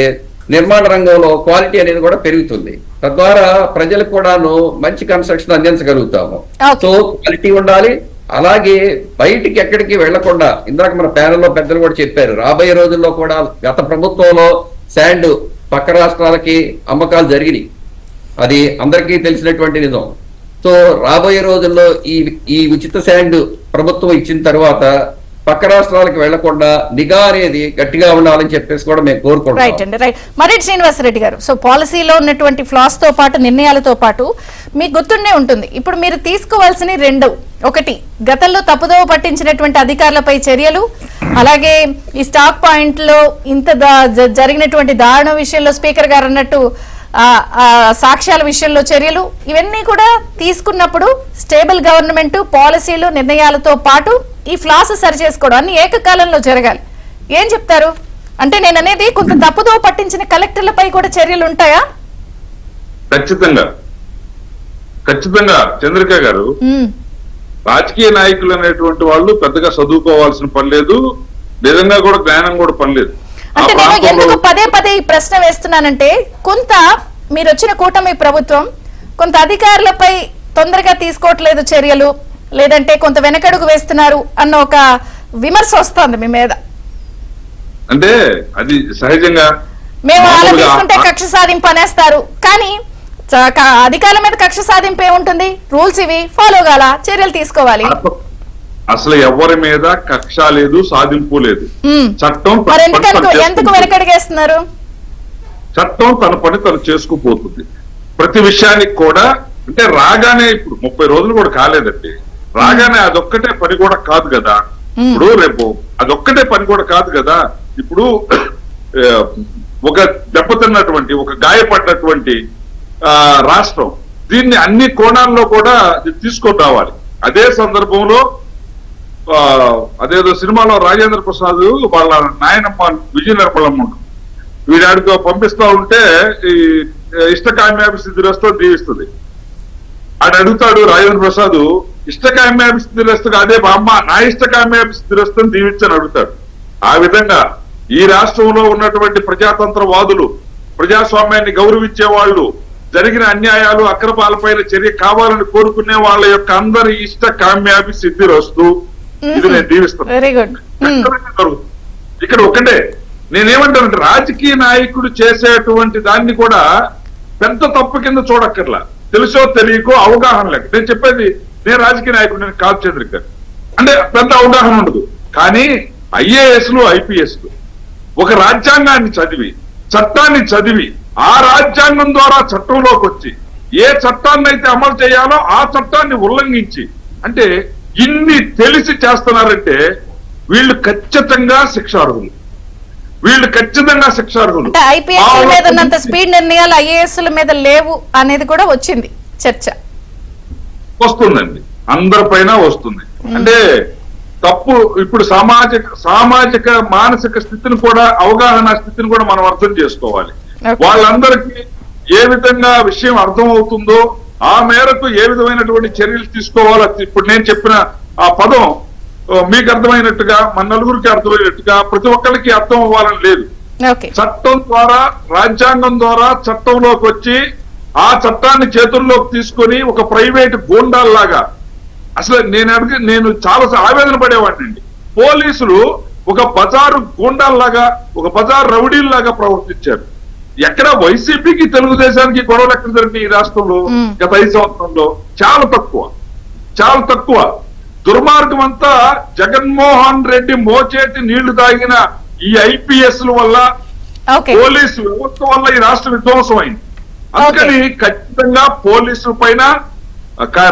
నిర్మాణ రంగంలో క్వాలిటీ అనేది కూడా పెరుగుతుంది. తద్వారా ప్రజలకు కూడాను మంచి కన్స్ట్రక్షన్ అందించగలుగుతాము. సో క్వాలిటీ ఉండాలి. అలాగే బయటికి ఎక్కడికి వెళ్లకుండా ఇందాక మన ప్యానెల్లో పెద్దలు కూడా చెప్పారు, రాబోయే రోజుల్లో కూడా గత ప్రభుత్వంలో శాండ్ పక్క రాష్ట్రాలకి అమ్మకాలు జరిగినాయి. అది అందరికీ తెలిసినటువంటి నిజం. సో రాబోయే రోజుల్లో ఈ ఉచిత శాండ్ ప్రభుత్వం ఇచ్చిన తర్వాత పక్క రాష్ట్రాలకు వెళ్లకుండా నిఘా అనేది గట్టిగా ఉండాలని చెప్పేసి కూడా మేము కోరుకుంటాం. రైట్ అండి, రైట్. మర్రెడ్డి శ్రీనివాసరెడ్డి గారు, సో పాలసీలో ఉన్నటువంటి ఫ్లాస్ తో పాటు నిర్ణయాలతో పాటు మీకు గుర్తుండే ఉంటుంది, ఇప్పుడు మీరు తీసుకోవాల్సిన రెండు, ఒకటి గతంలో తప్పుదోవ పట్టించినటువంటి అధికారులపై చర్యలు, అలాగే ఈ స్టాక్ పాయింట్ లో ఇంత జరిగినటువంటి దారుణ విషయంలో స్పీకర్ గారు అన్నట్టు సాక్ష్యాల విషయంలో చర్యలు, ఇవన్నీ కూడా తీసుకున్నప్పుడు స్టేబుల్ గవర్నమెంట్ పాలసీలు నిర్ణయాలతో పాటు ఈ ఫ్లాస్ సరి చేసుకోవడం అన్ని ఏకకాలంలో జరగాలి. ఏం చెప్తారు? అంటే నేను అనేది కొంత తప్పుదో పట్టించిన కలెక్టర్లపై కూడా చర్యలు ఉంటాయా? ఖచ్చితంగా ఖచ్చితంగా చంద్రిక గారు, రాజకీయ నాయకులు అనేటువంటి వాళ్ళు పెద్దగా చదువుకోవాల్సిన పని లేదు, నిజంగా కూడా జ్ఞానం కూడా పని లేదు. అంటే నేను ఎందుకు పదే పదే ఈ ప్రశ్న వేస్తున్నానంటే, కొంత మీరు వచ్చిన కూటమి ప్రభుత్వం కొంత అధికారులపై తొందరగా తీసుకోవట్లేదు చర్యలు, లేదంటే కొంత వెనకడుగు వేస్తున్నారు అన్న ఒక విమర్శ వస్తుంది మీ మీద. అంటే అది సహజంగా మేము అలా తీసుకుంటే కక్ష సాధింపు అనేస్తారు, కానీ అధికారుల మీద కక్ష సాధింపు ఏముంటుంది? రూల్స్ ఇవి ఫాలో కాల, చర్యలు తీసుకోవాలి. అసలు ఎవరి మీద కక్ష లేదు, సాధింపు లేదు. చట్టం ఎందుకు వెనకడిగేస్తున్నారు? చట్టం తన పని తను చేసుకుపోతుంది. ప్రతి విషయానికి కూడా అంటే రాగానే ఇప్పుడు 30 రోజులు కూడా కాలేదండి, రాగానే అదొక్కటే పని కూడా కాదు కదా. ఇప్పుడు రేపు అదొక్కటే పని కూడా కాదు కదా. ఇప్పుడు ఒక దెబ్బతిన్నటువంటి ఒక గాయపడినటువంటి రాష్ట్రం, దీన్ని అన్ని కోణాల్లో కూడా తీసుకొని రావాలి. అదే సందర్భంలో అదేదో సినిమాలో రాజేంద్ర ప్రసాద్ వాళ్ళ నాయనమ్మ విజయ నిర్మలమ్మ వీడాడితో పంపిస్తా ఉంటే ఈ ఇష్టకామ్యాభిసిద్ధిరస్తో దీవిస్తుంది. ఆడు అడుగుతాడు రాజేంద్ర ప్రసాద్, ఇష్టకామ్యాభిసిద్ధిరస్తుగా అదే అమ్మ నా ఇష్టకామ్యాభిసిద్ధిరస్తుని దీవించని అడుగుతాడు. ఆ విధంగా ఈ రాష్ట్రంలో ఉన్నటువంటి ప్రజాతంత్రవాదులు, ప్రజాస్వామ్యాన్ని గౌరవించే వాళ్ళు, జరిగిన అన్యాయాలు అక్రమాలపైన చర్య కావాలని కోరుకునే వాళ్ళ యొక్క అందరి ఇష్ట కామ్యాభి సిద్ధిరస్తు ఇది నేను దీవిస్తాను. ఇక్కడ ఒకటే నేనేమంటానంటే, రాజకీయ నాయకుడు చేసేటువంటి దాన్ని కూడా పెద్ద తప్పు కింద చూడక్కర్లా. తెలుసో తెలియకో అవగాహన లేక నేను చెప్పేది, నేను రాజకీయ నాయకుడు నేను కాదు చంద్రిక, అంటే పెద్ద అవగాహన ఉండదు. కానీ ఐఏఎస్లు ఐపీఎస్లు ఒక రాజ్యాంగాన్ని చదివి, చట్టాన్ని చదివి, ఆ రాజ్యాంగం ద్వారా చట్టంలోకి వచ్చి ఏ చట్టాన్ని అయితే అమలు చేయాలో ఆ చట్టాన్ని ఉల్లంఘించి, అంటే ఇన్ని తెలిసి చేస్తున్నారంటే వీళ్ళు ఖచ్చితంగా శిక్షార్హులు, వీళ్ళు ఖచ్చితంగా శిక్షార్హులు. ఐపీఎస్ మీద ఉన్నంత స్పీడ్ నిర్ణయాలు ఐఏఎస్ల మీద లేవు అనేది కూడా వచ్చింది చర్చ. వస్తుందండి, అందరిపైన వస్తుంది. అంటే తప్పు ఇప్పుడు సామాజిక మానసిక స్థితిని కూడా, అవగాహన స్థితిని కూడా మనం అర్థం చేసుకోవాలి. వాళ్ళందరికీ ఏ విధంగా విషయం అర్థం అవుతుందో ఆ మేరకు ఏ విధమైనటువంటి చర్యలు తీసుకోవాలో, ఇప్పుడు నేను చెప్పిన ఆ పదం మీకు అర్థమైనట్టుగా, మన నలుగురికి అర్థమైనట్టుగా ప్రతి ఒక్కరికి అర్థం అవ్వాలని లేదు. చట్టం ద్వారా, రాజ్యాంగం ద్వారా చట్టంలోకి వచ్చి ఆ చట్టాన్ని చేతుల్లోకి తీసుకొని ఒక ప్రైవేట్ గూండాల్లాగా, అసలు నేను చాలా ఆవేదన పడేవాడినండి. పోలీసులు ఒక బజారు గూండాల్లాగా, ఒక బజారు రౌడీల్లాగా ప్రవర్తించారు. ఎక్కడ వైసీపీకి తెలుగుదేశానికి గొడవలు ఎక్కడ జరిగినాయి ఈ రాష్ట్రంలో గత 5 సంవత్సరంలో? చాలా తక్కువ. దుర్మార్గం అంతా జగన్మోహన్ రెడ్డి మోచేతి నీళ్లు తాగిన ఈ ఐపీఎస్ వల్ల, పోలీసు వ్యవస్థ వల్ల ఈ రాష్ట్రం విధ్వంసం అయింది. అందుకని ఖచ్చితంగా పోలీసుల పైన,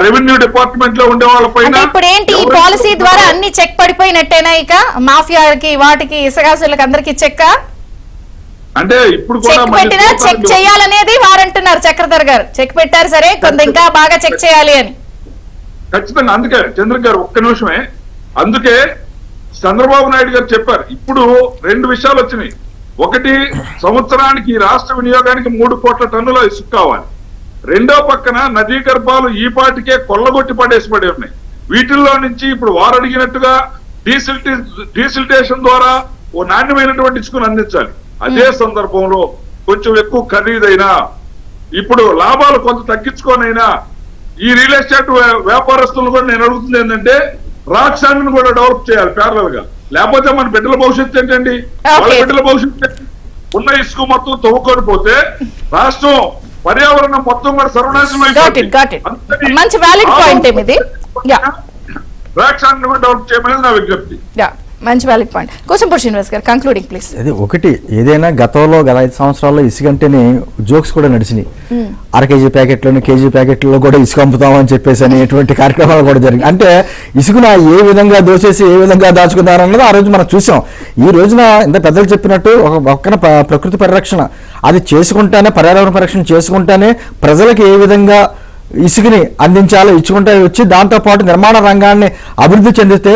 రెవెన్యూ డిపార్ట్మెంట్ లో ఉండే వాళ్ళ పైన ఇప్పుడు ఏంటి ఈ పాలసీ ద్వారా అన్ని చెక్ పడిపోయినట్టేనా? ఇక మాఫియాకి, వాటికి, ఇసుగాసులకు అందరికి చెక్ అంటే ఇప్పుడు చెక్ పెట్టినా చెక్ చేయాలనేది వారంటున్నారు. చక్రధర్ గారు చెక్ పెట్టారు, సరే కొంత ఇంకా బాగా చెక్ చేయాలి అని. ఖచ్చితంగా. అందుకే చంద్రన్ గారు ఒక్క నిమిషమే, అందుకే చంద్రబాబు నాయుడు గారు చెప్పారు. ఇప్పుడు 2 విషయాలు వచ్చినాయి. ఒకటి, సంవత్సరానికి ఈ రాష్ట్ర వినియోగానికి 3 కోట్ల టన్నుల ఇసుక కావాలి. రెండో పక్కన నదీ గర్భాలు ఈ పాటికే కొల్లగొట్టి పడేసి పడి ఉన్నాయి. వీటిల్లో నుంచి ఇప్పుడు వారు అడిగినట్టుగా డీసిల్టేషన్ ద్వారా ఓ నాణ్యమైనటువంటి ఇసుకను అందించాలి. అదే సందర్భంలో కొంచెం ఎక్కువ ఖరీదైనా, ఇప్పుడు లాభాలు కొంత తగ్గించుకోనైనా ఈ రియల్ ఎస్టేట్ వ్యాపారస్తులను కూడా నేను అడుగుతుంది ఏంటంటే రాక్షాన్ని కూడా డెవలప్ చేయాలి ప్యారలల్ గా. లేకపోతే మన బిడ్డల భవిష్యత్తు ఏంటండి? వాళ్ళ బిడ్డల భవిష్యత్తు ఉన్న ఇసుక మొత్తం తవ్వుకొని పోతే రాష్ట్రం, పర్యావరణం మొత్తం కూడా సర్వనాశనం అయిపోతుంది. మంచి వ్యాలిడ్ పాయింట్ ఇది. రాక్షాన్ని కూడా డెవలప్ చేయమనేది నా విజ్ఞప్తి. మంచి వ్యాలిడ్ పాయింట్. కోసంపూడి శ్రీనివాస్ గారు కంక్లూడింగ్ ప్లీజ్. అది ఒకటి, ఏదైనా గతంలో గత 5 సంవత్సరాల్లో ఇసుకంటేనే జోక్స్ కూడా నడిచినాయి. అర కేజీ ప్యాకెట్లను, కేజీ ప్యాకెట్లలో కూడా ఇసుక అమ్ముతామని చెప్పేసి అనేటువంటి కార్యక్రమాలు కూడా జరిగింది. అంటే ఇసుకను ఏ విధంగా దోచేసి ఏ విధంగా దాచుకున్నారన్నది ఆ రోజు మనం చూసాం. ఈ రోజున ఇంత పెద్దలు చెప్పినట్టు ఒక పక్కన ప్రకృతి పరిరక్షణ అది చేసుకుంటానే, పర్యావరణ పరిరక్షణ చేసుకుంటానే ప్రజలకు ఏ విధంగా ఇసుకని అందించాలో ఇచ్చుకుంటే వచ్చి దాంతోపాటు నిర్మాణ రంగాన్ని అభివృద్ధి చెందితే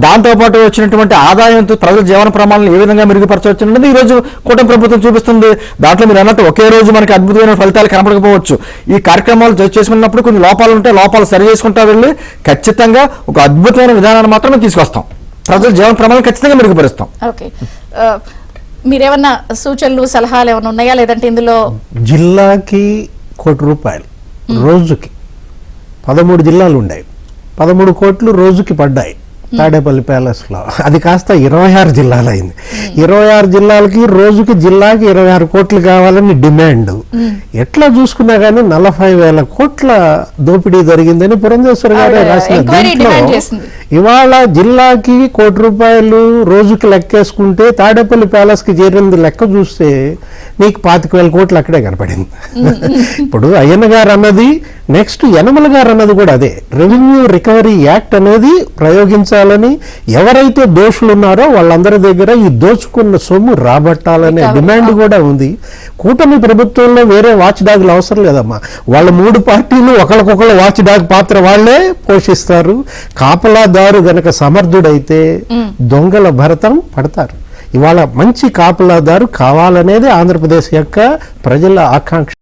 దాంతోపాటు వచ్చినటువంటి ఆదాయంతో ప్రజల జీవన ప్రమాణాలను ఏ విధంగా మెరుగుపరచవచ్చు అన్నది ఈ రోజు కూటమి ప్రభుత్వం చూపిస్తుంది. దాంట్లో మీరు అన్నట్టు ఒకే రోజు మనకి అద్భుతమైన ఫలితాలు కనపడకపోవచ్చు. ఈ కార్యక్రమాలు చేసుకున్నప్పుడు కొన్ని లోపాలు ఉంటే లోపాలు సరి చేసుకుంటా వెళ్ళి ఖచ్చితంగా ఒక అద్భుతమైన విధానాన్ని మాత్రమే తీసుకొస్తాం. ప్రజల జీవన ప్రమాణాలు ఖచ్చితంగా మెరుగుపరుస్తాం. ఓకే, మీరేమన్నా సూచనలు, సలహాలు ఏమైనా ఉన్నాయా? లేదంటే ఇందులో జిల్లాకి ₹1 రోజుకి 13 జిల్లాలు ఉన్నాయి, 13 కోట్లు రోజుకి పడ్డాయి తాడేపల్లి ప్యాలెస్ లో. అది కాస్త 26 జిల్లాలు అయింది. 26 జిల్లాలకి రోజుకి జిల్లాకి 26 కోట్లు కావాలని డిమాండ్. ఎట్లా చూసుకున్నా గానీ 40,000 కోట్ల దోపిడీ జరిగిందని పురంధేశ్వరి గారే రాసిన దీంట్లో ఇవాళ జిల్లాకి ₹1 రోజుకి లెక్కేసుకుంటే తాడేపల్లి ప్యాలెస్ కి చేరింది లెక్క చూస్తే నీకు 25,000 కోట్లు అక్కడే కనపడింది. ఇప్పుడు అయ్యన్న గారు అన్నది, నెక్స్ట్ యనమల గారు అన్నది కూడా అదే. రెవెన్యూ రికవరీ యాక్ట్ అనేది ప్రయోగించాలని, ఎవరైతే దోషులు ఉన్నారో వాళ్ళందరి దగ్గర ఈ దోచుకున్న సొమ్ము రాబట్టాలనే డిమాండ్ కూడా ఉంది. కూటమి ప్రభుత్వంలో వేరే వాచ్ డాగ్లు అవసరం లేదమ్మా. వాళ్ళ 3 పార్టీలు ఒకరికొకరు వాచ్ డాగ్ పాత్ర వాళ్లే పోషిస్తారు. కాపలాదారు గనక సమర్థుడైతే దొంగల భరతం పడతారు. ఇవాళ మంచి కాపలాదారు కావాలనేది ఆంధ్రప్రదేశ్ యొక్క ప్రజల ఆకాంక్ష.